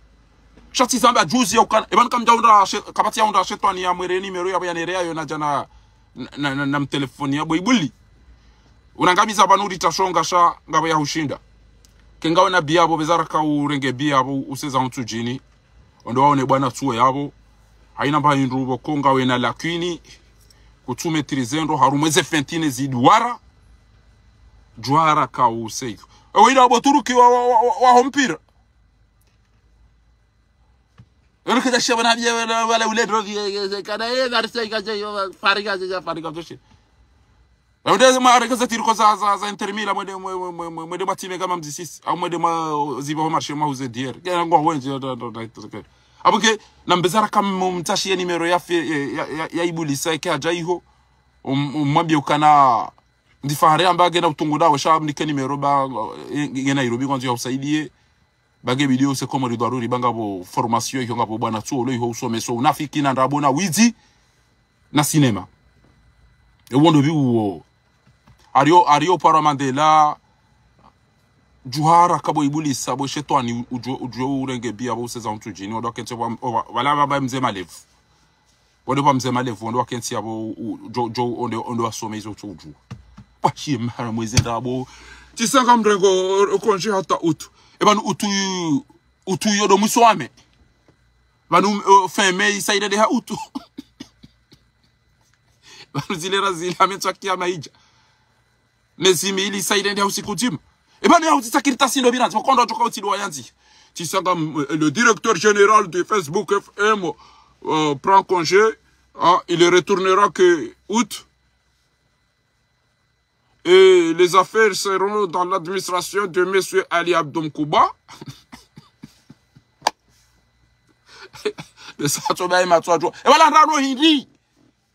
S1: shati zamba juzi ya ukana ebanu kamjaunda kabati ya unda shetwani ya mwere nimero ya nerea yo na jana na mtelefoni ya boibuli unangamiza banuri tashonga sha ngabo ya hushinda kengawe na biabo bezara ka urenge biabo useza mtu jini ondo waone bwana tuwe yabo haina ba indrubo konga we na lakini kutume trizendo harumweze fentine zidwara juara ka useiko ina boturuki wa hompira Erke da shabana biya wala uled rovi kana Marseille kaje fariga toshe. Ndio ma areka za tiriko za Inter Milan mwede matime kama mzisisi au mwede ma ziba marché ma uze dier. Kana ngo wenje da. Abuke na mbezara kama mtashi nimero ya ibulisa ke ajaiho mwambie ukana ndifahari ambage na utunguda wa shab ni nimero ba ngena Nairobi kwanza usaidie. Bage video se komo ridwaruri banga bo formation yo ngapo bwana tu lo yo usomeso unafiki na ndabona wizi na cinema e wondo bi wo ario para Mandela juhara kabo ibuli sabo shetani ujo urenge bia bo seza mtu jini odo kente wala baba mze malevu wado ba mze malevu odo kente abo jo ondo asome izo tuju pa chi mara mwezi ndabo tisanga mrengo konje hata utu ebanu utu yodo muswame banu feme isaide de ha utu banu zilera zile ametwakia maija nezimi ili isaide de usiku jima ebanu ya utisakirita sindo binanzi makondo joka utilo wayanzi tisanga le directeur général de Facebook FM prend congé il retournera que août et les affaires seront dans l'administration de monsieur Ali Abdom Kouba. Le sachoba matwajo e wala ndano hindi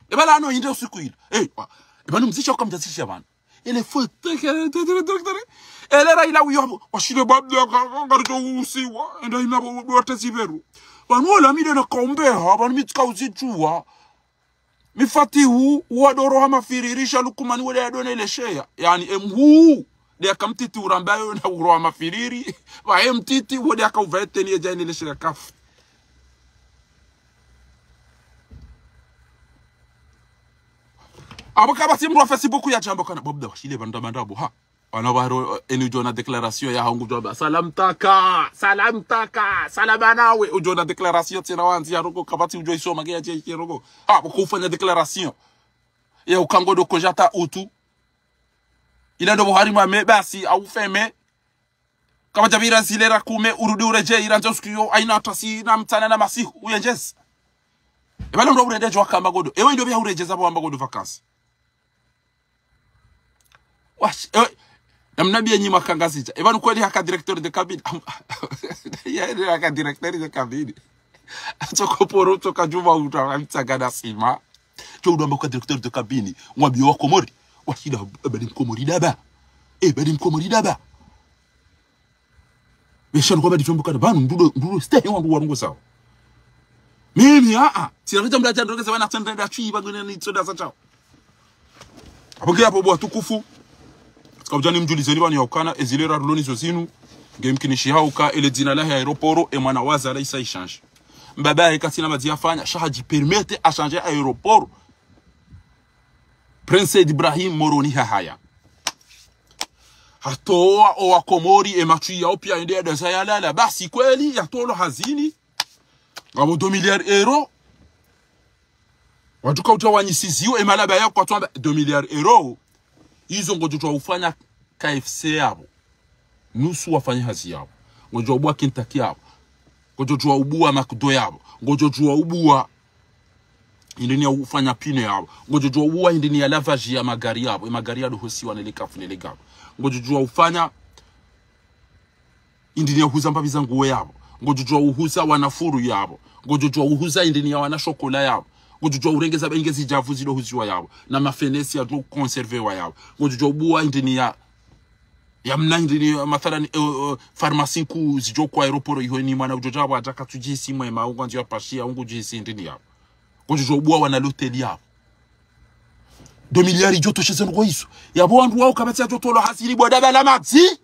S1: e wala no hindi usiku ile eh bana mzisha kwa mjazisha bana ile foto ele ra ila uyo washile babda ngarjo usiwa enda ina botaziberu banola mide na kombe ha bana mitka uzichua mifatihu wadoro hama firirisha lukumani wale adone ile shea yani emhu de akamtiti urambayo na uro mafiriri wa emtiti wode akavete ni jani ile shea kafu abaka simro a Facebook ya jambo kana bobda washile banda bo ha wanabaro enu na declaration ya hangu joba salam taka salamanawe ujo na declaration tena wanzi ya roko kabati ujo isoma ge ya roko kufanya declaration ya ukangodo kojata utu ila ndo Buhari mame basi au feme kama jabira zilera kume urudi ureje iranzo skio aina tasi na mtana na masihu uyenjez ebala ndo ureje wa kamba godo ewe ndo bya urejeza bo godo vacances wash namnabi yenyi makangazija ebanu kweli haka directeur de cabine ya haka directeur de cabine atoko poro toka juma utamitsagana sima chodo mbaka directeur de cabine mwabi wa Komori washida ebadi Komori daba beshan kwa badi chombuka banu ndudo stay wangu warungo sawa mimi sinakuja mdacha ndoke sawa na tenda chui bagone ni tsoda sacha abokia hapo bwa tukufu Kabjani mjulizeni bani yaukana ezilera ruloni zozinu ngemkinishi hauka ile dina lahi aeroporo e mwana waza la isa ishange mbabaye katina mazi afanya shahaji permete a changer aeroporo Prince Ibrahim Moroni haya hatoa owa Komori e machui ya opia ende ya sayalala basi kweli ya tolo hazini ngabo 2 milliards euro wajuka utawanyisiziyo e malaba ya kwa tuamba 2 milliards euro hizo ngojo ufanya KFC yabo nusu wafanya hazi yabo ngojo ubua Kentucky yabo ngojo ubua McDo yabo ngojo ubua indini ufanya pine yabo ngojo ubua indini ya lavage ya magari yabo magari yado hosiwa nelekafu nelegabo ngojo ufanya indini ya huza mbabiza nguo yabo ngojo uhuza wanafuru yabo ngojo uhuza indini ya wana shokola yabo ngojo urengeza bengezi javu zido huziwa yabo na mafenesi ya do conserver wa yabo ngojo bua indini ya mna indini mathalan pharmacie ku zijo kwa aeroporo iho ni mwana ujo jabo ataka tujisi mwema unganzi ya pashia ungu jisi indini yabo ngojo bua wana l'hôtel yabo 2 milliards joto cheze ngo iso yabo wandu wao kabati ya joto lo hasili boda bala mati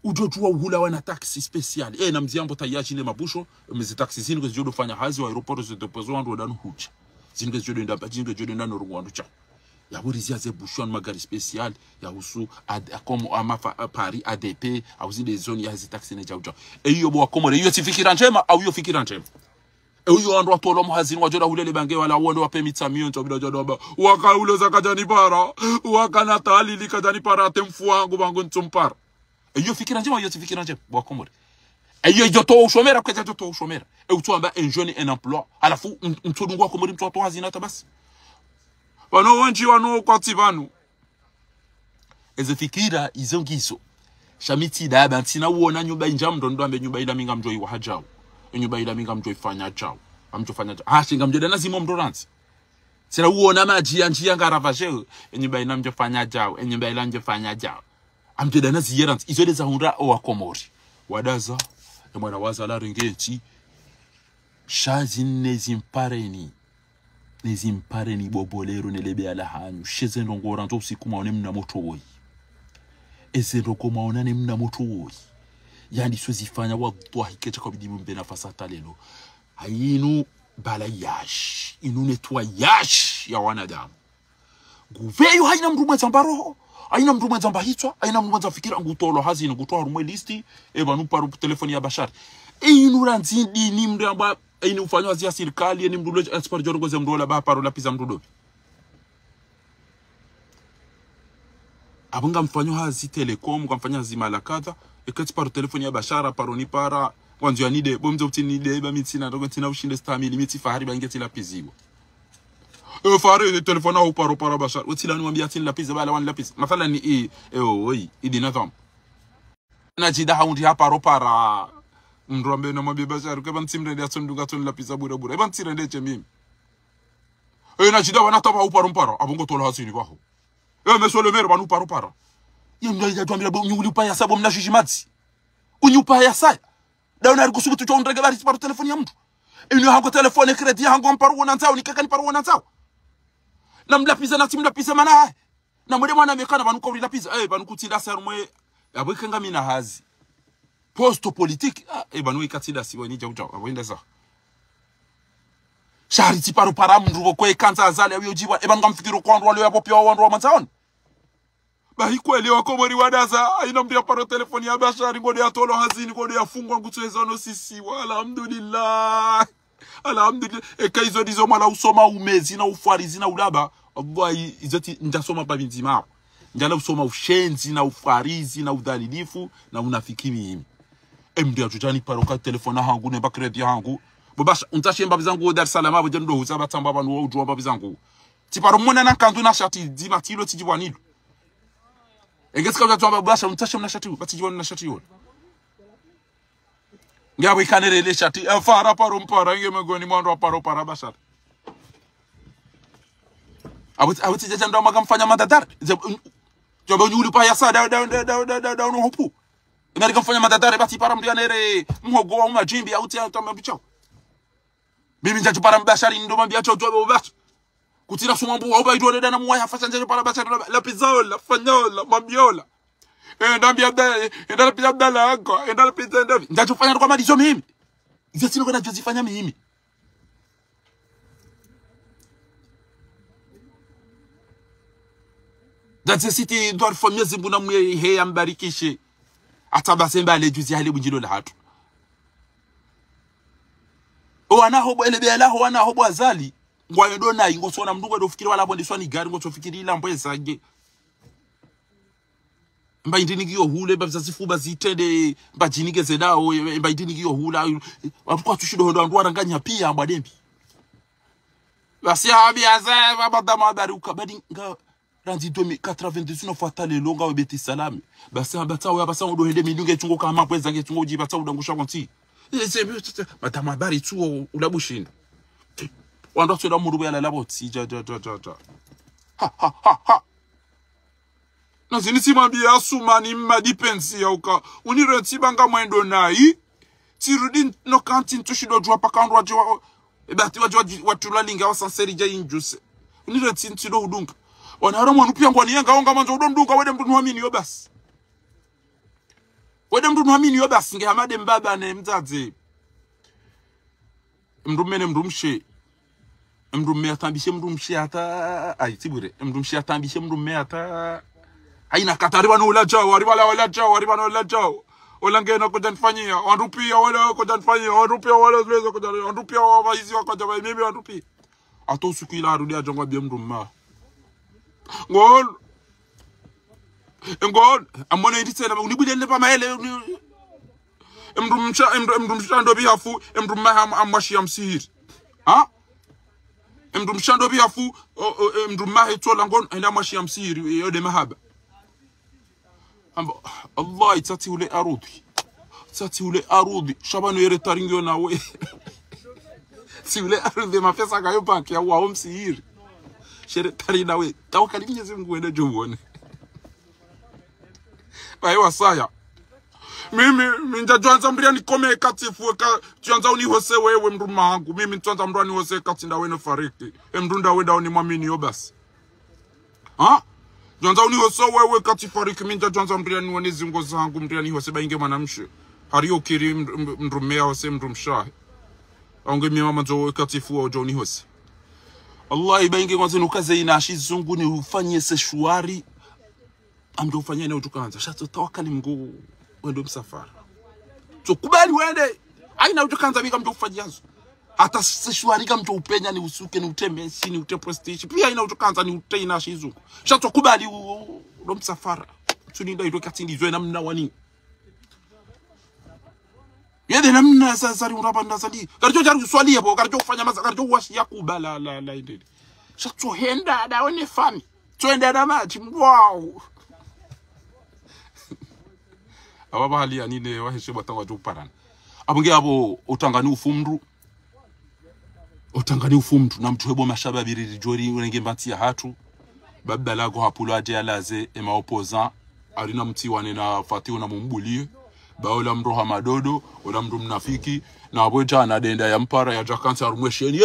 S1: ujojua uhula wana taxi special na mziambo tayaji ile mabusho mezi taxi zini ngojo fanya hazi wa aeroport ze depozo wandu wadanu hucha zini ngojo ndamba jingo jodo ndano rungwandu cha ya burizi aze bushon magari special ya husu comme ama Paris ADP au zile zone ya hizi taxi ne jauja hiyo bo Komori hiyo sifikira njema au hiyo fikira njema hiyo wandu watolo muhazini wajoda hulele bange wala wonde wapemita mionto bidojodo wakaule za kajani para wakanatali likajani para temfu wangu bangu ntumpara iyo fikira njema iyo fikira njema bwa Komori iyo joto ushomera kwa joto ushomera utuamba un jeune un emploi alafu mtodungwa Komori mtoto hazina tabasi bano wanji wano kwa tibanu eze fikira izongiso shamiti da bantina uona nyumba injamdo ndo ambe nyumba ila minga mjoi wa hajao nyumba ila minga mjoi fanya chao amjofanya shinga mjode na zimo mdoranzi sina uona maji anjia ngaravage nyumba ila mjofanya jao nyumba ila mjofanya jao amjode na ziyerant izole za hunra owa Komori wadaza mwana waza la ringeti shazine zimpareni Nezimpare ni bobolero nelebe ala hanyu. Sheze ndongora nto usiku maone mna moto woi. Eze ndoko maona ne mna moto woi. Yani swezifanya wallahi kecha kwa bidimu mbena fasata lelo. Hainu balayash. Inu netwayash ya wanadamu. Guveyo haina mrume zambaroho. Haina mrume zambahitwa. Haina mrume zamfikira ngutolo hazini. Ngutoa rumwe listi. Eba nuparu telefoni ya bashari. Inu ranzindi ni mre amba. Inu ufanywa zia sirikali. Ni mrulo espar jorongo ze mrulo ba paro lapiza mrulo. Abunga mfanyo hazi telekom. Mfanyo hazi malakadha. Ekati paro telefoni ya bashara. Paro ni para. Wanzu ya nide. Bomzo uti nide. Eba mitina. Dogo tina ushinde stamili. Miti fahari bangeti lapiziwa. Fahari ni telefona uparo para bashara. Utila nuambia tini lapizi. Bala wani lapizi. Mathala ni idi natham. Najida haundi hapa ro para. Mrombe na mwabi bashara. Kwa bantimre ndia tunduga tuni lapiza bura bura. Eba ntire ndeche mimi. Najida wanataba uparo mpara. Abungo tola hasini waho. Mesole mero banu uparo para. Yemda tuambia unyuli upaya sabo mna jijimati. Unyupaya saya. Dauna rikusubu tucho undrege bari paro telefoni ya mtu. Inu hango telefoni kredi hango mparo wanantao nikaka ni paro wanantao. Na mlapiza na timlapiza mana hai. Na mwede mwana mekana banu kwa ulapiza. Banu kutida serumwe. Abweke nga mina hazi. Posto politique. Banu ikatida siwa ni jau jau. Abwende za. Shari paro para mndugo kwe kanza azali ya ujiwa. Banu kamfikiro kwa nduwa leo ya popia wa wanduwa manzaoni. Bahiko elewa komori wadaza. Aina mbia paro telefoni ya bashari. Ngode ya tolo hazini. Ngode ya fungwa ngutuwezono sisi. Alhamdulillah. Alhamdulillah. Eka hizo dizo mala usoma umezi na ufarizi na ulaba. Wallahi izati njasoma pa binzima. Njala usoma ushenzi na ufarizi na udhalilifu na unafiki mimi. Mbia tujani paroka telefona hangu nemba kredi hangu. Bobasha untashe mbabi zangu Dar es Salaam abo jendo huzaba tamba banu wa ujwa mbabi zangu. Tiparo mwana na kandu na shati dima tilo tijibwanilu. Engesika ujatuwa bobasha untashe mna shati batijibwani na shati yoni. Ngawe kanerele shati fara paro mpara nge megoni mwando paro para bashar. Awuti jaja ndo makamfanya madadar. Joba nyuli pa yasa da no hopu. Ngari kamfanya madadar bati para mdianere mhogo wa majimbi awuti atama bicho. Bibi njaju para mbashari ndo mambia cho joba bash. Kutira sumambu wa baidole na muwa yafasha njaju para bashar la pizola fanyola mabiola. Ndambi Abdalla anko endala pita ndavi ndachofanya kwa madizo mimi izatino kana jozifanya mimi Datse city ndor famia zimbuna mwe he ambarikishe atabasemba lejuzi hali bunjilo la hatu wana hobo elebe la wana hobo azali ngwayo dona ingosona mndungu dofikiri wala bonde swani gari ngotofikiri ila mbweza nge mba indini kiyo hule mba zifuba zitende mba jinike zedao mba indini kiyo hula wapukwa tushido hondo anduwa ranganya pia mba dembi basi habi aza mabadama abaruka badi nga ranzi 2022 unafuata lelo nga webeti salami basi abata wa basa ndo hende milunge chungo kama kweza nge chungo jibata udangusha konti madama bari tu ulabushinda wando tsela murubu ya laboti ja ha na zinisi mambia asumani madipensi ya uka unirenti banga mwendo nai tirudi no kantin tushido jwa pakandwa wajwa ebati watula linga wasanseri ja injuse unirenti ntido udunga wanara mwanu pia ngwani yenga onga manzo udonduka wede mtu nuamini yo basi wede mtu nuamini yo basi nge hamade mbaba ne mzaze mrumene mrumshe mrumme atambishe mrumshe ata tibure mrumshe atambishe mrumme ata haina katariwa no la jao wala jao olangena kujanfanyia wanrupia wala kujanfanyia wanrupia wala zwezo kujanfanyia wanrupia wa hizi wakaja mimi wanrupia atosuku ila arudi ajongwa bia mrumma ngol amone nditsena unibulele pa maele mrumsha ndo bihafu mrumma amashi amsihiri mrumsha ndo bihafu mrumma hetsola ngon enda amashi amsihiri yode mahaba Allah itati ule arudi shabano yere taringyo nawe si ule arudi mapesa kayo banki ya wao msihiri shere tari nawe tawakali Mwenyezi Mungu ende jubone bae wasaya mimi njajuanza mbria nikome katifu tuanza unihose wewe mruma wangu mimi tuanza mrua nihose katinda weno fariki mrunda wenda unimwamini yo basi Janza unihose wewe katifariki mimi njajuanza mbria nione zingo zangu mbria nihose bainge mwanamshe hariyo kiri mrumea hose mrumshahe aunge mimi mama njo katifu wa ujo unihose Allah ibainge kwanza nukaze inashi zungu ni ufanye sexuari amdo ufanye na utukanza shato tawakali mgo wendo msafara so kubali wende aina utukanza bika mdo ufanyazo hata sexuari kama mdo upenya ni usuke ni uteme sini ute prestige pia aina utukanza ni ute inashi zungu shato kubali ndo msafara tuninda ito katindi zo namna wani yede namna sasa uraba ndazali karjo jaru swali hapo karjo kufanya maza karjo washi yakubala la indeni shato henda daone fami twende na maji wow ababa hali anine wahishe batanga tuparana abunge abo utangani ufumdu na mtu hebo mashaba biriri jori urenge mbati ya hatu babba lago hapulo aje alaze ema opposant alina mti wane na fatiwa na mumbulie baola mroha madodo ola mru mnafiki na abota na denda ya mpara ya jakansa rumwesheni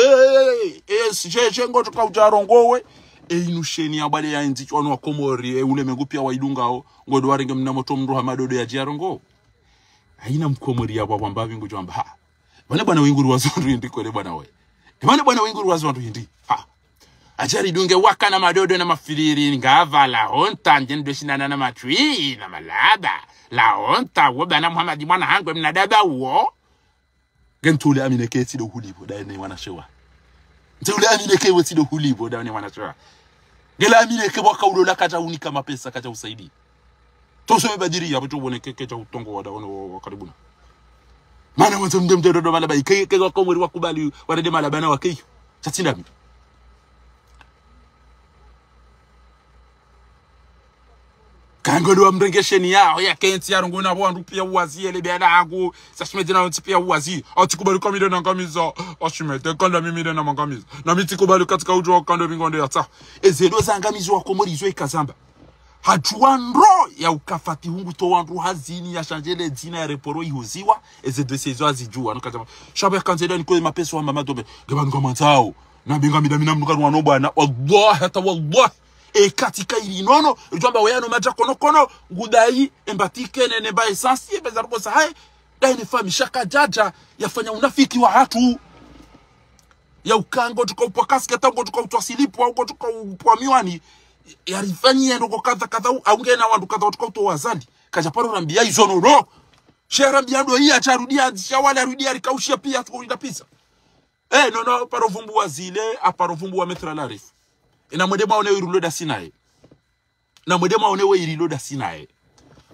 S1: jeje ngoto ka ujarongowe inusheni abale ya nzi chwano wa komori ule megupia wa idungao ngodo waringe mnamoto mroha madodo ya jarongo haina mkomori ya baba mbavi ngujamba ha bwana winguru wazondu ndi kwele bwana we bwana winguru wazondu ndi ha ajari dunge waka na madodo na mafiriri ngava la honta njendo shinana na matwi na malaba la honta wobana Muhammad mwana hangwe mnadaba uo gentule amineke tido hulibo da ne wana shewa ntule amineke wetido hulibo da ne wana shewa gela amineke waka ulola kaja unika mapesa kaja usaidi toso badiri ya buto boneke keja utongo wada wono karibuna mana wanzo mdodo malaba ikeke kwa komori wakubali warede malaba na wakeyo chatinda kangodo wa mrengesheni yao ya kenti ya rungu na wandu pia uwazi ele bela hagu sashimete na wanti pia uwazi atikubali kamide na ngamiza ashimete kanda mimide na mangamiza na mitikubali katika ujo wa kando vingonde ya ta ezelo za ngamizo wa komori zo ikazamba hajuandro ya ukafati hungu to wandu hazini ya shanjele dina ya reporo ihuziwa ezedo sezo azijua nukatama shabu ya kanzeda nikoe mapeso wa mamadobe geba ngamantao na bingamida minamunuka nwanoba na wallahi hata wallahi katika ilinono ujamba weyano maja kono ngudai embatike nene ba essence bezarbo sahay dai ni fami shaka jaja yafanya unafiki wa hatu ya ukango tukaupa kasketa ngo tukautwasilipo au tukaupa miwani yarifanyia ndo kadha aunge na wandu kadha tukauto wazali kaja paro rambia izono no shera biado hii acharudia shawala arudia likaushia pia tukulinda pizza no paro vumbu wazile aparo vumbu wa metra larif ina mwedema one iriloda sinae na mwedema one we iriloda sinae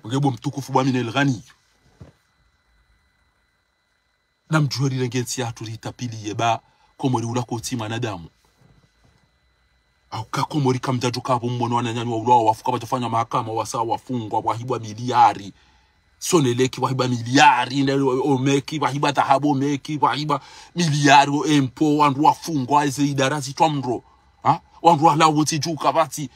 S1: ngebo mtukufu bwa minel ghani na mjori lengensi atu ritapili yeba komori ula koti manadamu au kakomori kamjaju kapo mmono wananyani wa ulao wafuka batafanya mahakama wasawa wafungwa wahibwa miliari soneleki wahibwa miliari omeki wahibwa tahabo omeki wahibwa miliari empo wandu wafungwa eze idarazi twamro wandu ala woti ju kabati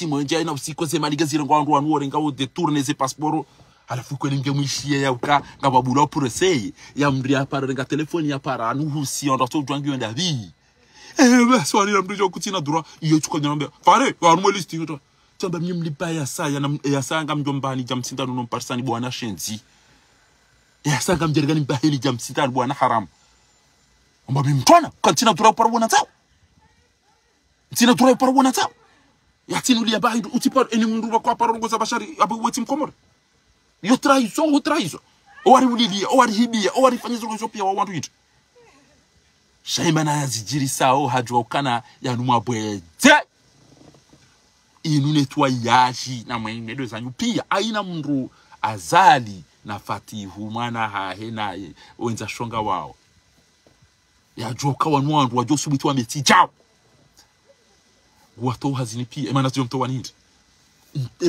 S1: mwenje na usiko ze maligazira wandu warenga wo detourner ze passeport alafu ko linge mwishie ya uka ngababula pour essayer ya mri apara renga telefoni ya para nuhusi ndo to jwangi wenda vi swali la mrijo kutina dura iyo chuko nyambe fare wa mo listi to tamba mlimlipa ya saa ngamjombani jamsindano no parsani bwana shenzi ya saa ngamjergani mbahili jamsindano bwana haram mbabi mtwana kantina dura para bwana tao tina turai parwana tao ya tinulia bahidu utipar eni mundu kwa parongo za bashari abu wetim komor yo traizo owari ulilia owari hibia owari fanyizo ngopia wa wantu yitu shaimana yazijiri sao hajwa ukana ya numabweze inune tuwa yashi na mwenyedo zanyu pia aina mundu azali na fatihu mwana hahena wenza shonga wao ya joka wanwandu wajo subitu wa meti chao wato hazini pia emana mto wanindi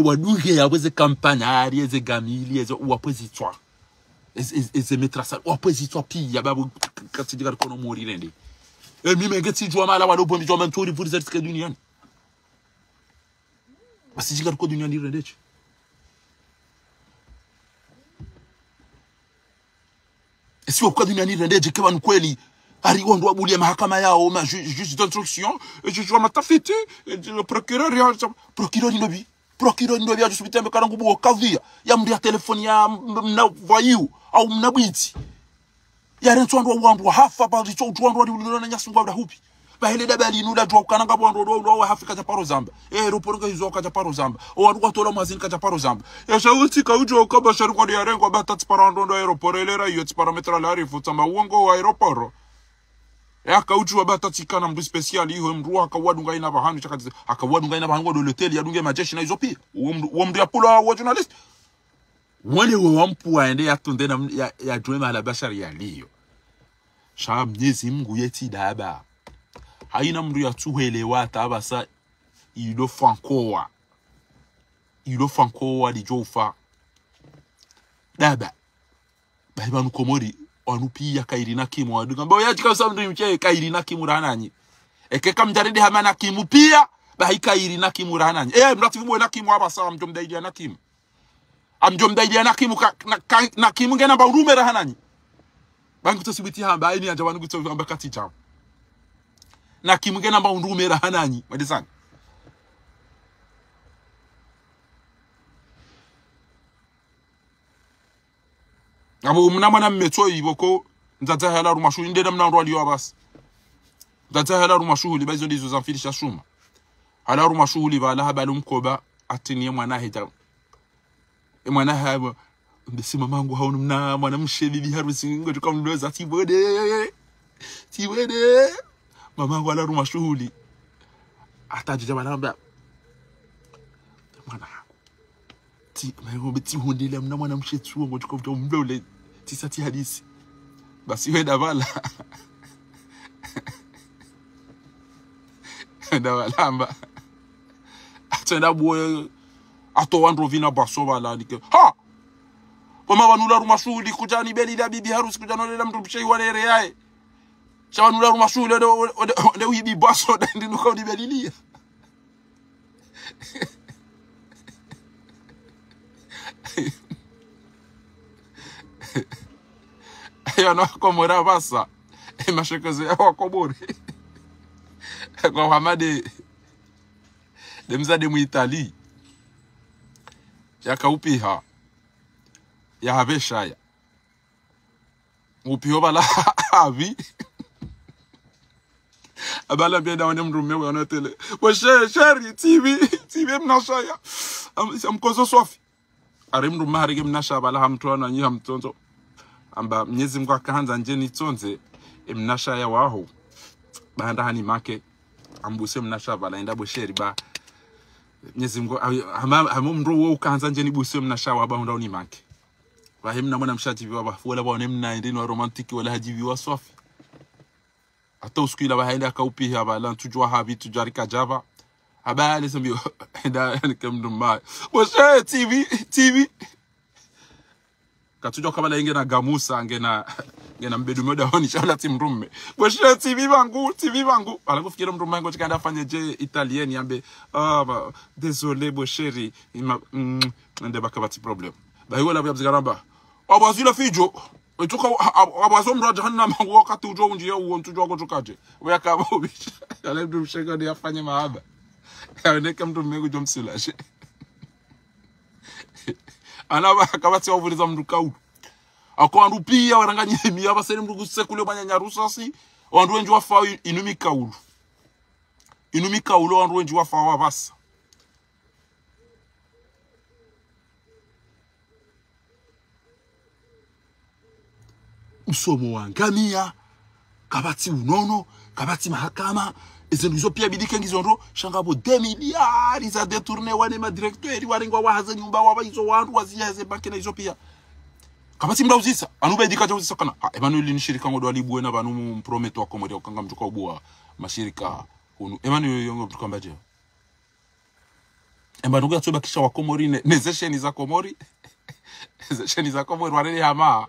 S1: waduge yaweze kampanya arieze gamili eze wapwezi twa eze metrasa wapwezi twa pia babu katsidiga kono mori rende mimi ngeti jwa mala wado bombi jwa mantori pour cette duniani basi jiga ko duniani rende Sio kwa dunia ndeje kama ni kweli aliondwa bulia mahakama yao ma juge d'instruction juge wa matafiti le procureur ndobi ajusubitembe karangu buo kavia ya mdia telefoni ya mna vayu au mnabiti ya rentwandwa wandwa hafa ba richo twandwa dilona nyasungwa da hupi ba hele dabali nuda dwa kananga bwandwa hafika ja paro zamba ruporuka hizo ka ja paro zamba o wandu tola mazini ka ja paro zamba ya shauti ka ujo ka bashari kwa ya rengo ba tats parando ndo aeroporo elera yot parametra la rifuta ma uongo wa aeroporo ya ka ujo ba tatsikana mdu special hiyo mru akawadunga ina bahanu chakati akawadunga ina bahanu do hotel ya dunge majeshi na hizo pia uo mdu apula wa journalist wale wampu aende yatunde na ya drama la bashari ya liyo sha Mwenyezi Mungu yeti daba haina mdu ya tuelewa tabasa ilo fankoa di jofa daba baiba nukomori wanupia kairina kimu wadunga mbao ya chika usamdu mche kairina kimu rananyi eke kamjaridi hamana kimu pia bahi kairina kimu rananyi mratifu mwe na kimu abasa amjomdaidia na kimu amjomdaidia na kimu na kimu ngena baurume rananyi bangu tosibiti hamba ini anja wanu kutofi amba kati chao na kimu ngena baurume rananyi madisani abo mnamana mmetso iboko nzata hala rumashu ndeda mnando aliyo abasi nzata hala rumashu libazo ndizo zamfilisha shuma hala rumashu libala habalu mkoba atini mwana hita mwana haba ndisima mangu haunu mna mwana mshe bibi harusi ngo tukamndoza tibode mamangu hala rumashu ataje balamba mwana mayo beti hondile mna mwana mshetsuo ngo tukomto mbole tisati hadisi basi wenda bala amba atenda boye ato wandro vina baso bala dike ha koma wanula rumashuli kujani beli da bibi harusi kujano lela mtu mshei walere yae shawanula rumashuli de wibi baso da ndinuka udibelilia Yana komora basa mashakaze wakobori kwa hamade demzade mu Italy yakaupiha ya habeshaya upiho bala havi abala bia dawane mrume wana tele wa shari TV mnashaya amkozo sofi arimru maharige mnasha bala hamtwana nyi hamtonzo amba Mwenyezi Mungu akaanza njeni tonze mnasha ya waho banda hani make ambuse mnasha bala enda bosheri ba Mwenyezi Mungu hamumru wo ukaanza njeni buse mnasha wa ba ndao ni make bahimna mwana mshati baba wala ba nemna ndino romantiki wala hajivi wa sofi hata usikila bahaenda akaupi haba la tujua habi tujarika java habali sambi enda nikamdumba washe TV katujua kama la ingena gamusa ngena mbedu moda honi shala timrume washe TV bangu ala kufikira mrume wangu chikanda afanye je italieni ambe désolé bosheri ende bakabati problem bahiwala byabzigaramba abazila fijo Tuka abazo mraja hana mangu wakati ujo unjia uontujo wako tukate weka mubisha yale mtu mshega ni afanye mahaba yaoneka mtu mmegu jomsilashe anaba kabati wavuliza mtu kaulu ako andu pia waranganye miya basene mtu kusekule banyanya rusasi wandu wenji wafa inumi kaulu wandu wenji wafa wabasa usomo wangamia kabati unono kabati mahakama ezenduzo pia bidike ngizondro shangabo 2 miliyari za detourner wane ma directeur waringwa wahaza nyumba wabayizo wandu waziyaze banki na hizo pia kabati mdauzisa anube edika jauzisa kana Emmanuel ni shirika ngodo alibuwe na banu mprometo akomori okanga mtuka ubua mashirika unu Emmanuel yongo mtuka mbaje Emmanuel yatsoba kisha wakomori nezesheni za komori nezesheni za komori warele hama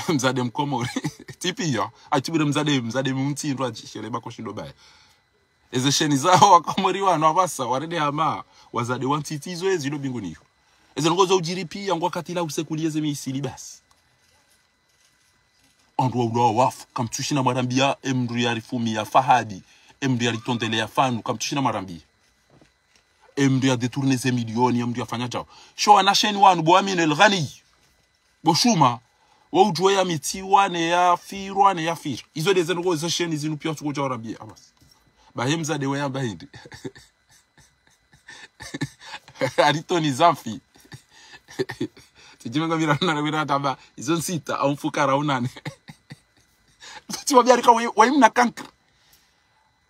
S1: mzade mkomori tipi ya atibire mzade mumtindwa ajishele bakoshindo bae ezesheni zao wakomori wana abasa warede hama wazade wantitizo ezilo binguniyo Eze ngozo ujiripia ngo wakati la usekulieze misili basi. Andwa ulo wafu kamtushina marambia emru ya rifumi ya Fahadi, emru ya ritondele ya Fanu kamtushina marambia. Emru ya detourne ze milioni, emru ya fanya jao. Sho anasheni wanu bo Amin El Ghani. Bo Shuma wa ujwe ya miti wane ya firu wane ya firu. Izo deze ngozo sheni zinu pia tukoja warambia abas. Bahemza dewe ya bahindi. Aritoni Zamfi. Tijimenga mirana taba izo nsita au mfukara unane. Tiwa biarika waimna kankr.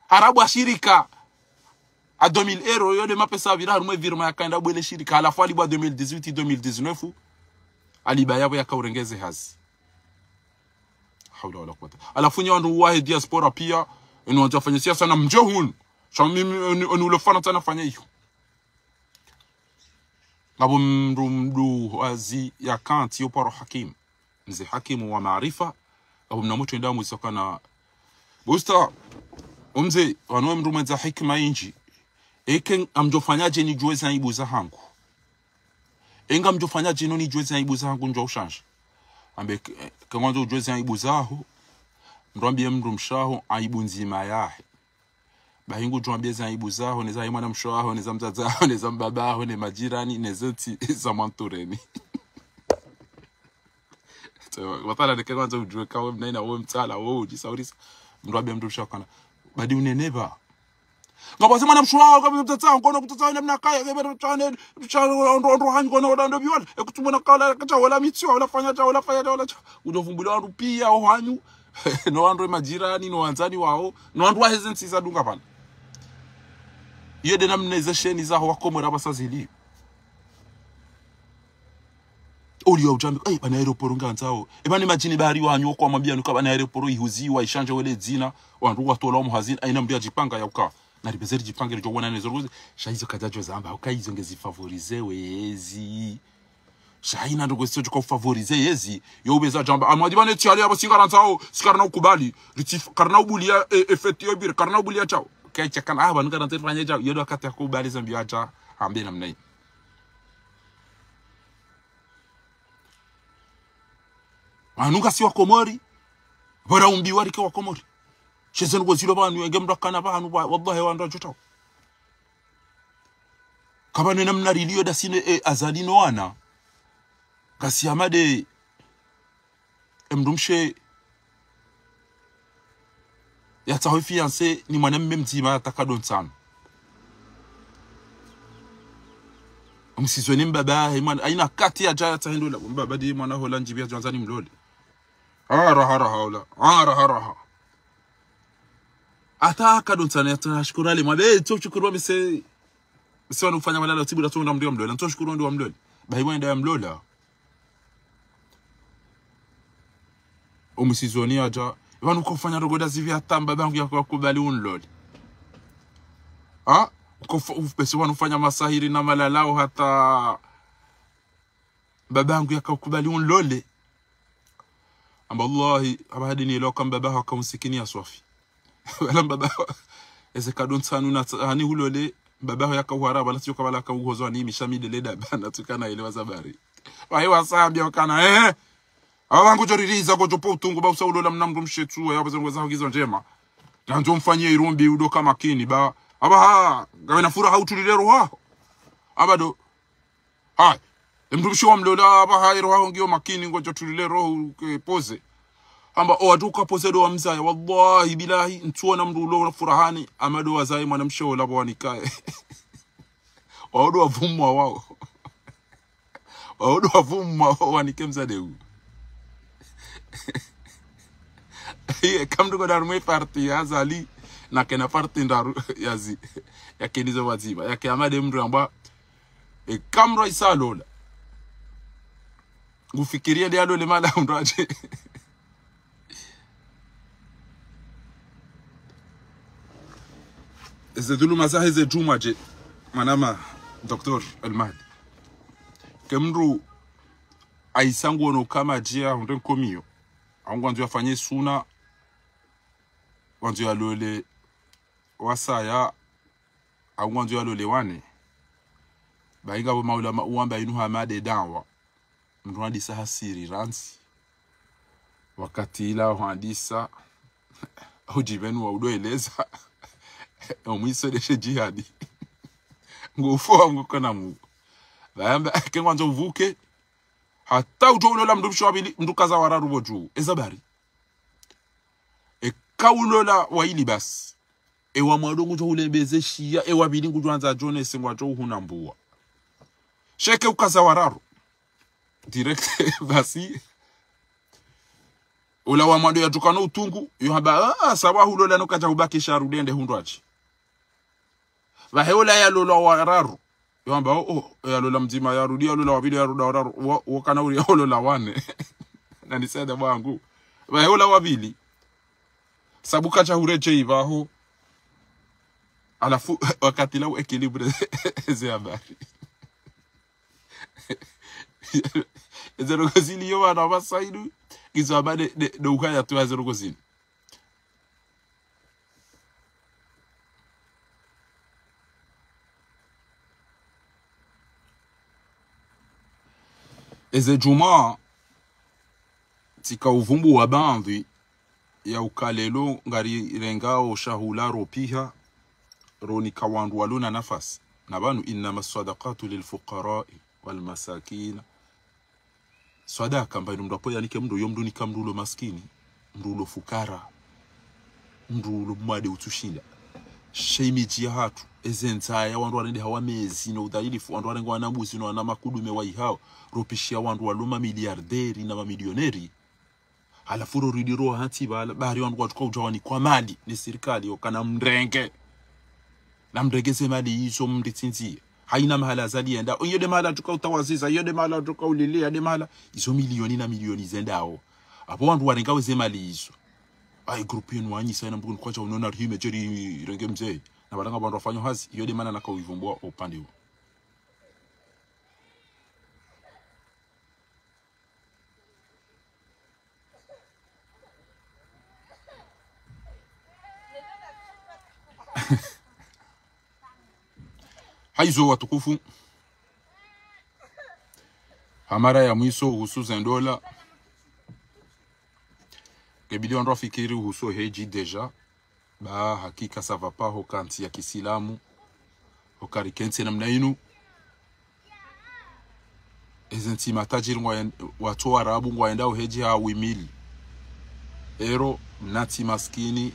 S1: Arabu ashirika a 2000 euro yode mapesa vira rumwe virma yakanda bwele shirika alafu alibwa 2018 2019 alibaya ya kaurengeze hazi. Hawla wala quwwata. Alafu nyandu wahe diaspora pia eno wajafanya siasa na mjohun. Shamimi onulofana tana fanya hiyo. Ngabo mdu wazi ya kanti yoparo hakim. Mze hakimu wa maarifa. Ngabo mnamutu endamu isokana. Busta, umze wanwe mdu mwenza hikima inji. Eke amjofanyaje ni juwezi na ibu za hangu. Enga amjofanyaje no ni juwezi na ibu za hangu njo ushanje. Ambe kwanza juwezi na ibu zaho. Mruambie mdu mshaho aibu nzima yahe. Bahingu juambie za ibu zaho, neza imana mshaho, neza mzazaho, neza mbabaho, ne majirani, neza za mantureni. Watala neke kwanza ujue kawe mnaina uwe mtala, uwe ujisaurisa. Mruambie mdu mshaho kana. Badi uneneba. Ngabo sema na mshaho, kama mtata, ngono kutata na mnakaya, ngebe mtane, ndo hanyi ngono ndo biwala. Ekutumuna kala kacha wala mitio, wala fanya cha, wala fanya cha, wala cha. Udovumbula wandu pia o hanyu. No wandu majirani, no wanzani wao, no wandu wa hezensi za dunga pala. Yede na mneze sheni za wakomora basazili. Oli ya ujambi, bana aeroporo nganzao. Bana imagine bahari wanyu kwa mambia nuka bana aeroporo ihuziwa ishanje wele zina, wandu watola mu hazina aina mbia jipanga ya uka. Na ribezeri jipanga ryo wana nezo shaizo kajajo zamba ukaizo ngezi favorize wezi. Shaina ndo kwesio tuko favorize yezi yo ubeza jamba amadi bane tiali abo singara nzao sikara na ukubali ritif karna ubulia effect yo bir karna ubulia chao kecha kana aba ngara ntefanya chao yodo akati akubali zambi acha ambe namna hii anuka si wa Komori bora umbi wari kwa Komori shezen go zilo banu ngemra kana banu wallahi wa ndo chao kabane namna rilio da sine azalino wana kasi amade mdumshe ya taho fiancé ni mwanamume mzima atakadon sana msizweni mbaba mwana aina kati ya jaya tahindola mbaba di mwana Holland bia Tanzania mlole hara haula ataka don sana tunashukuru ale mwabe tushukuru mse wanufanya malala tibula tu ndio mlole tunashukuru ndio mlole baiwa ndio mlola umusizoni aja vanu kufanya rogoda zivi atamba bangu ya kubali unloli pesi wanu fanya masahiri na malalao hata babangu ya kubali unloli amba Allahi abahadi ni ilo kamba baha kamusikini ya swafi wala babaha eze kadon sanu na hani hulole babaha ya kauhara wala siyo kabala kauhozo ni mishamide leda bana tukana ile wazabari wahewa saambia wakana Abangu joririza gojopo utungu ba usaulola mnamdu mshetu ya bazangu za hizo njema. Kanzo mfanyie irumbi udoka makini ba abaha gawe na furaha utulilero wao. Abado mdu mshiwa mlola abaha iroho ngio makini ngojo tulilero pose. Amba oaduka pose do mzaya wallahi bilahi ntuona mdu ulo furahani amado wazai mwanamshewa labo wanikae. Waodo wavumwa wao. Waodo wavumwa wanike mzadeu. Kamdu godarumwe parti azali na kena parti ndaru yazi yakenizo waziba yake amade mru amba kamro isalola ngufikiria ndio le mala mru aje zedulu mazahize jumaje manama Dr. Almahdi kemru aisangu no kama jia nden komio angwanzo afanye suna wanzo ya lole wasaya angwanzo ya lole wane bainga bo maulama uamba inu hamade dawa mtu hadisa hasiri ransi wakati ila hadisa ujibenu wa udoeleza omwiso deshe jihadi ngufo ngukona mu bayamba kengwanza uvuke hata utoolola mndu mshwabili mndu kaza wararu boju ezabari kaulola waili basi ewa mwadongo jo ulebeze shia ewa bilingu jwanza jone sengwa jo hunambua sheke ukaza wararu direct basi ula wa mwado ya tukano utungu yohaba sawa hulola nukaja ubaki sharudende hundwachi vaheola ya lola wararu yohaba ya lola mzima ya rudia lola wabili ya ruda wararu wakana uri ya lola wane na nisede wangu vaheola wabili sabuka cha hureche ivaho alafu wakati lau ekilibre eze habari eze rogozili yo wana wabasaidu gizo habari de ukaya tuwa eze rogozili eze juma tika uvumbu wa bandhi ya ukalelo ngari rengao shahularo piha roni kawandu waluna nafasi nabanu innama sadaqatu lilfuqara'i walmasakin sadaka mbaino mdapo yanike mndo yo mndo ni kamdulo maskini mdulo fukara mdulo mwade utushinda sheimiji ya hatu ezenzaya wandu warende hawa mezi no udhalifu wandu warengo wanabuzi no wanamakudume wa ihao ropishia wandu waluma miliarderi na mamilioneri halafuro ridiro hati bari wandu watuka ujawani kwa mali ni serikali okana mrenge na mregeze mali hizo mritinzi haina mahala zalienda yode mahala tuka utawaziza yode mahala tuka ulilia yode mahala hizo milioni na milioni zendao apo wandu warengawe ze mali hizo ai group yenu wanyi sana mbuku kwacha unaona rime jeri renge mzee na badanga bandu wafanya hazi yode maana naka uivumbua upande huo haizo watukufu hamara ya mwiso hususan dola kebili wandu wafikiri huso heji deja ba hakika savapa ho kanti ya kisilamu hokari kensi na mnainu ezenti matajiri watu wa arabu ngwaendao heji hawi mili ero mnati maskini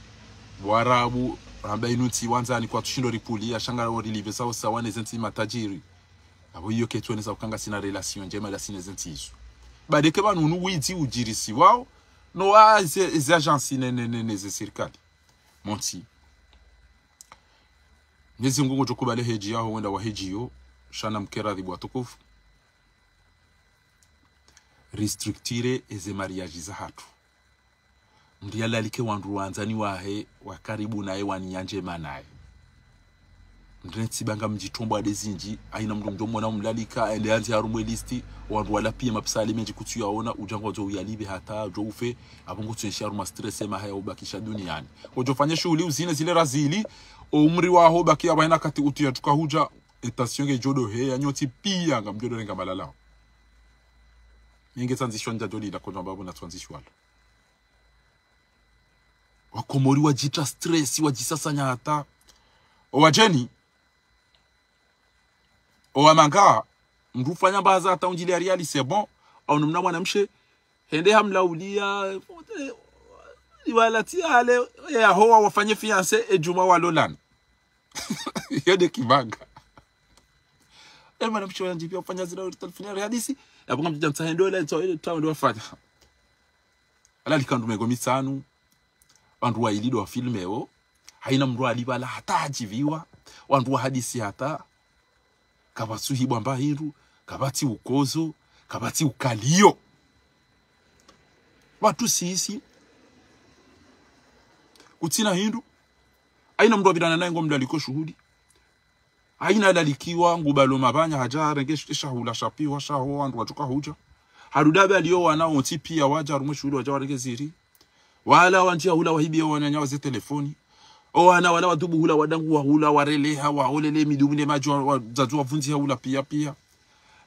S1: warabu ramba inuti wanzani kwa tushindo ripuli ashanga ori live sawa sawa nezenti matajiri abo iyo ketwe neza ukanga sina relation njema la sina zenti iso badeke banu nu witi ujirisi wao no az agency ne serikali monti nezi ngongo jokubale heji yao wenda wa heji yo shana mkera dhibu watukufu restructure eze mariage za hatu ndiala like wandu wanzani wahe wakaribu nae wanyanje manae ndrensi banga mjitombo adezinji aina mndu mwana mlalika eleanzi harumwe listi wandu wala pia mapsali menji kutuyaona ujango zo uyalibe hata jo ufe abongo tuensharu ma stress ema haya ubakisha duniani ojofanya shughuli uzine zile razili umri waho bakia baina kati utu ya tukahuja etasionge jodo he anyoti pia ngamjodo renga malala ninge transition jadoli la kwa babu na transition wakomori wajita stress wajisasanya hata owajeni owamanga mrufanya baza hata unjili ariali c'est bon au numna mwanamshe hende hamlaulia wala tiale ya hoa wafanye fiancé ejuma walolan yode kibanga mwanamshe wanjipia wafanya zira telefoni hadisi abonga mjamsa hendo la tawo ndo wafanya ala likandume gomisanu wandu wa ilido wa filmeo haina mru alibala hata ajiviwa wandu wa hadisi hata kabasuhi bwamba hiru kabati ukozo kabati ukalio watu sisi kutina hindu haina mru abidana naye ngomda liko shuhudi haina dalikiwa ngubalo mabanya hajara ngesha hula shapiwa shaho wandu watuka huja harudabe aliyo wanao tipia waja rumwe shuhudi waja warengeziri wala wanjia hula wahibia wananyawa ze telefoni O ana wala wadubu hula wadangu wa hula warele hawa olele midumine majua wazazua funzi hula pia.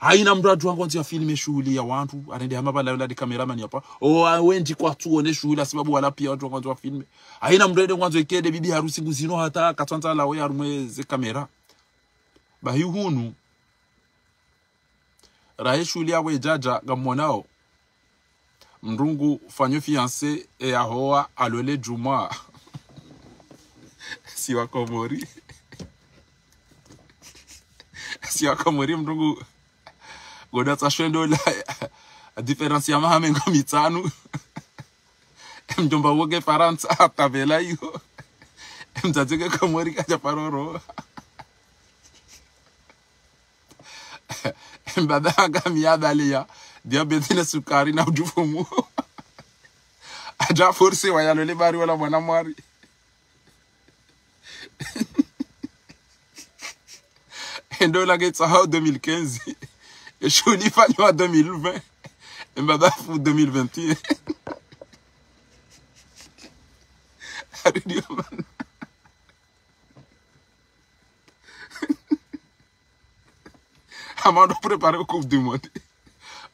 S1: Haina mradu wangu ntia filme shughuli ya watu anende hama bala yula di cameraman hapa. O wenji kwa tuone shughuli sababu wala pia watu wangu filme. Haina mradu wangu ikede bibi harusi guzino hata katwanta la we harume ze kamera. Bahi hunu rahe shughuli ya we jaja gamonao. Mrungu fanyo fiancé e ahoa alole juma. Siwa komori. Siwa komori mrungu goda tashwendo la difference ya mahamengo mitanu. Mjomba woge Faransa tabela hiyo. Mtateke komori kaja paroro. Mbadanga miadalia diabete na sukari na ujufumu. Aja forse wayalole bari wala mwana mwari. Endo la geta ha 2015. Et je l'ai fallu en 2020. Et mbada pour 2021. Amando préparer au Coupe du Monde.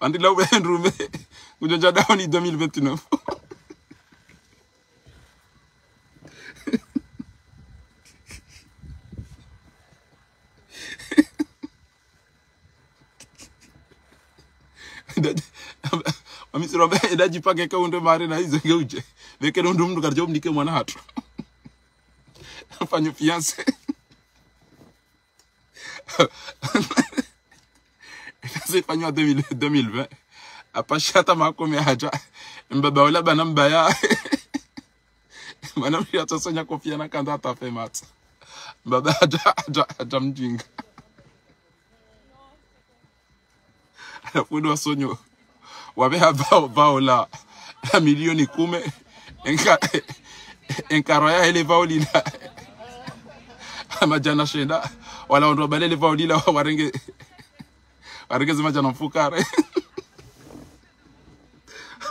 S1: On dit là où est Roumé. Où j'ai déjà donné 2029. Mami sirobe edaji pake ka undo mare na hizo geuje. Veke ndo mndu karjo mnike mwana hatu. Fanyo fiancé. C'est fanyo 2020. Apashata makome haja. Mbaba wala bana mbaya. Mana mia tsonya kofia na kanda tafe matsa. Mbaba haja mjinga. Fundo wasonyo. Wabeha vao la milioni 10 enkaroya ele vao lila majana shenda wala ndo balele vao lila warenge zima jana mfukare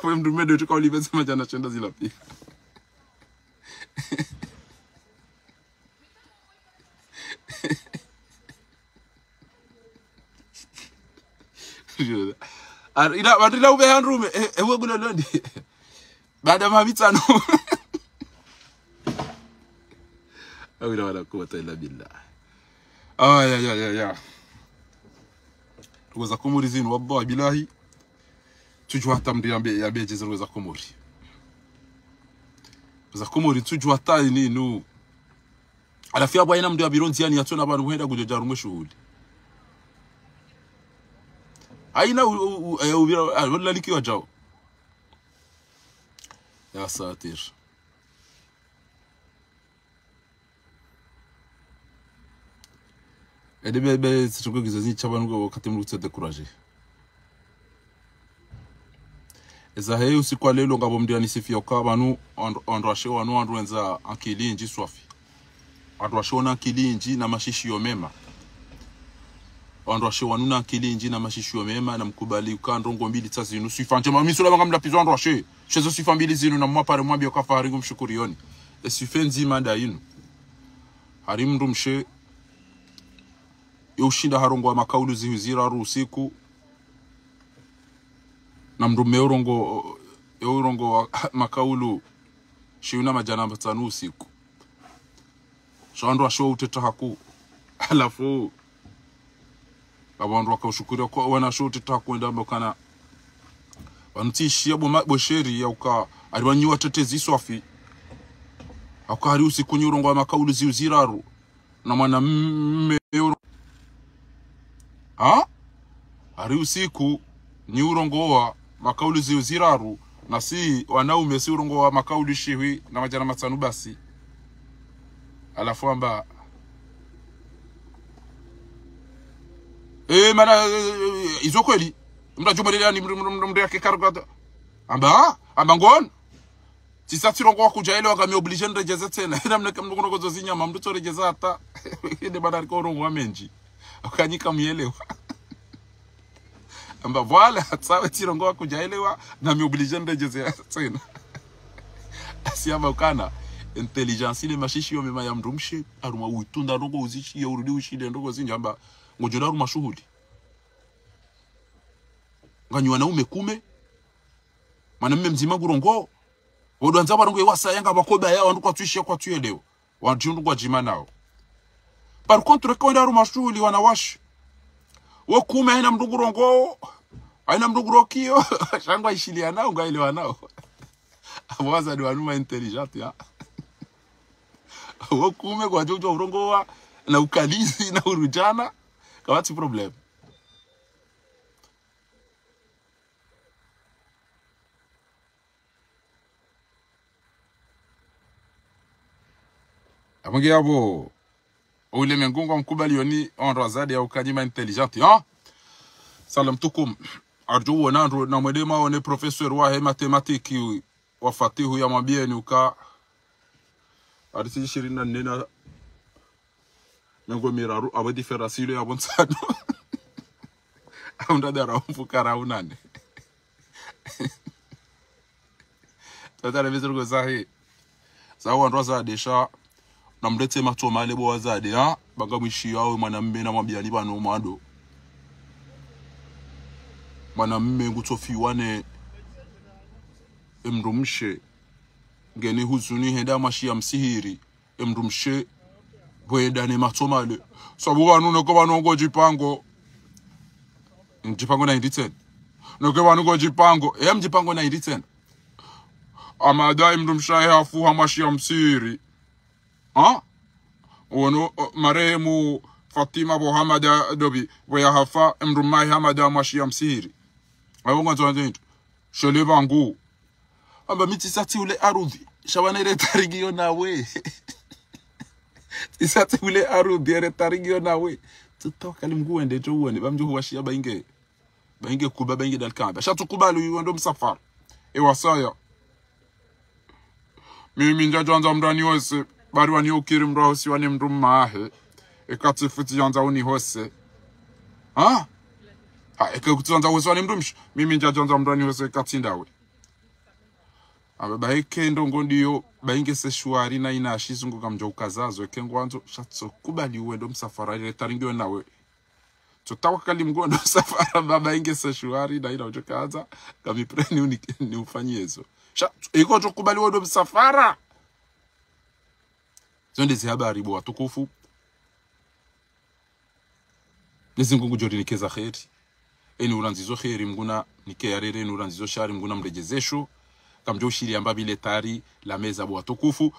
S1: kwa mdume ndo tukao libe zima jana shenda zila pia ila wadila ube handrume ewe gula londi baada mamitano awila wala kuwata ila billah ya tuweza kumuri zinu wallahi bilahi tujua hata mdi ya beje zinu weza kumuri tujua hata ninu alafia bwa ina mdi ya bironzi yani yatuna banu huenda kujojarume shuhuli aina wala likiwa jao ya satir edebe situko gizazi chabango wakati mlutse décourager eza he usiku lelo ngabo mdiani sifio ka banu ondrashe wanu andwenza ankilinji swafi andwashona ankilinji na mashishio mema andwashe wanu na ankilinji na mashishio mema na mkubali ukandongo mbili tsazinu sifanje mamisula banga mlapizo andwashe shezo sifa mbili zinu na mwa pare mwambie kwa faringu mshukurioni esifenzi manda yinu harimndu mshe ushinda harongo wa makaulu zihuzira usiku na mndume urongo wa makaulu shiuna majana mbatanu usiku shando asho uteta haku alafu abandu wakaushukuri kwa wana sho uteta haku ndambo kana wanutishia bosheri ya uka aliwanyiwa tetezi swafi akari usiku nyurongo wa makaulu zihuziraru na mwana ari usiku ni urongo wa makaulu ziraru na si wanaume si urongo wa makaulu shiwi na majana matanu basi alafu amba mana izo kweli mtajuma lele ni mndu yake karugata amba ngon sisa urongo wa kuja ile wakami oblige nrejeza tena ina mnaka mndu kuno zinya mamdu to rejeza hata inde badari ko urongo wa menji akanyika mielewa amba voilà sawa tirongo wa kujaelewa na mioblige ndejeze tena asiamba ukana intelligence ile mashishi yo mema ya mrumshi aruma uitunda ndongo uzishi ya urudi ushide ndongo zinjamba ngojona aruma shuhudi nganywa na umekume mwanamume mzima gurongo wodwanza barongo yewasa yanga bakoba ya wandu kwa tuishia kwa tuyeleo wandu kwa jima nao. Par contre quand aruma shuhuli wanawash wo kume haina mdugurongo haina mdugurokio shangwa ishilia nao ngaelewa nao abaza ni wanuma intelligent ya wo kume kwa jojo urongoa na ukalizi na urujana kawati problem. Amangi yabo ule mengungo mkubali yoni onro zadi ya ukajima intelligent ya salam tukum arju wanandro na mwedema one professor wa matematiki wa fatihu ya mabieni uka arisi 24 nango miraru abadi ferasilo ya bonsado aunda dara mfukara unane tata reviser go zahi sawa ndo za desha na mlete matoma lebo wazade ha banga mwishi yao mwanamume na mabiani bano mwado mwanamume ngutofiwane emrumshe ngene huzuni henda mashi ya msihiri emrumshe bwedane matomale sabu wanu noko banongo jipango njipango na 10 noko banongo jipango mjipango na 10 amada emrumsha hafu hamashi ya msihiri ha wono marehemu Fatima Muhammad dobi waya hafa emrumai hamada mashi ya msihiri awonga nzonje shole bangu amba mitisati ule arudhi shabanere tarigio nawe isati ule arudhi ere tarigio nawe tutoka limgu ende jo uone bamjo huwashia bainge kuba bainge dalkamba shatukubali undo msafara ewasaya mimi njajanza mrani wose bari wani ukiri mrohosi wani mrumahe ekatifuti janza uni hose ha ekakutanza wose wani mrumsh mimi njajanza mrani wose ekatindawe ababaike ndongo ndiyo bainge seshwari na ina shizungu kamjo ukazazo ekengwanzo shatso kubali uendo msafara ile taringio nawe tutawakali mgondo msafara baba inge seshwari na ina ujokaza kamipreni ni ufanyezo iko tukubali uendo msafara zonde zi habari bo watukufu nezingungu jori nikeza kheri eni uranzizo kheri mguna nikeyarere eni uranzizo shari mguna mrejezesho kamjo ushiri ambabile tari la meza bo watukufu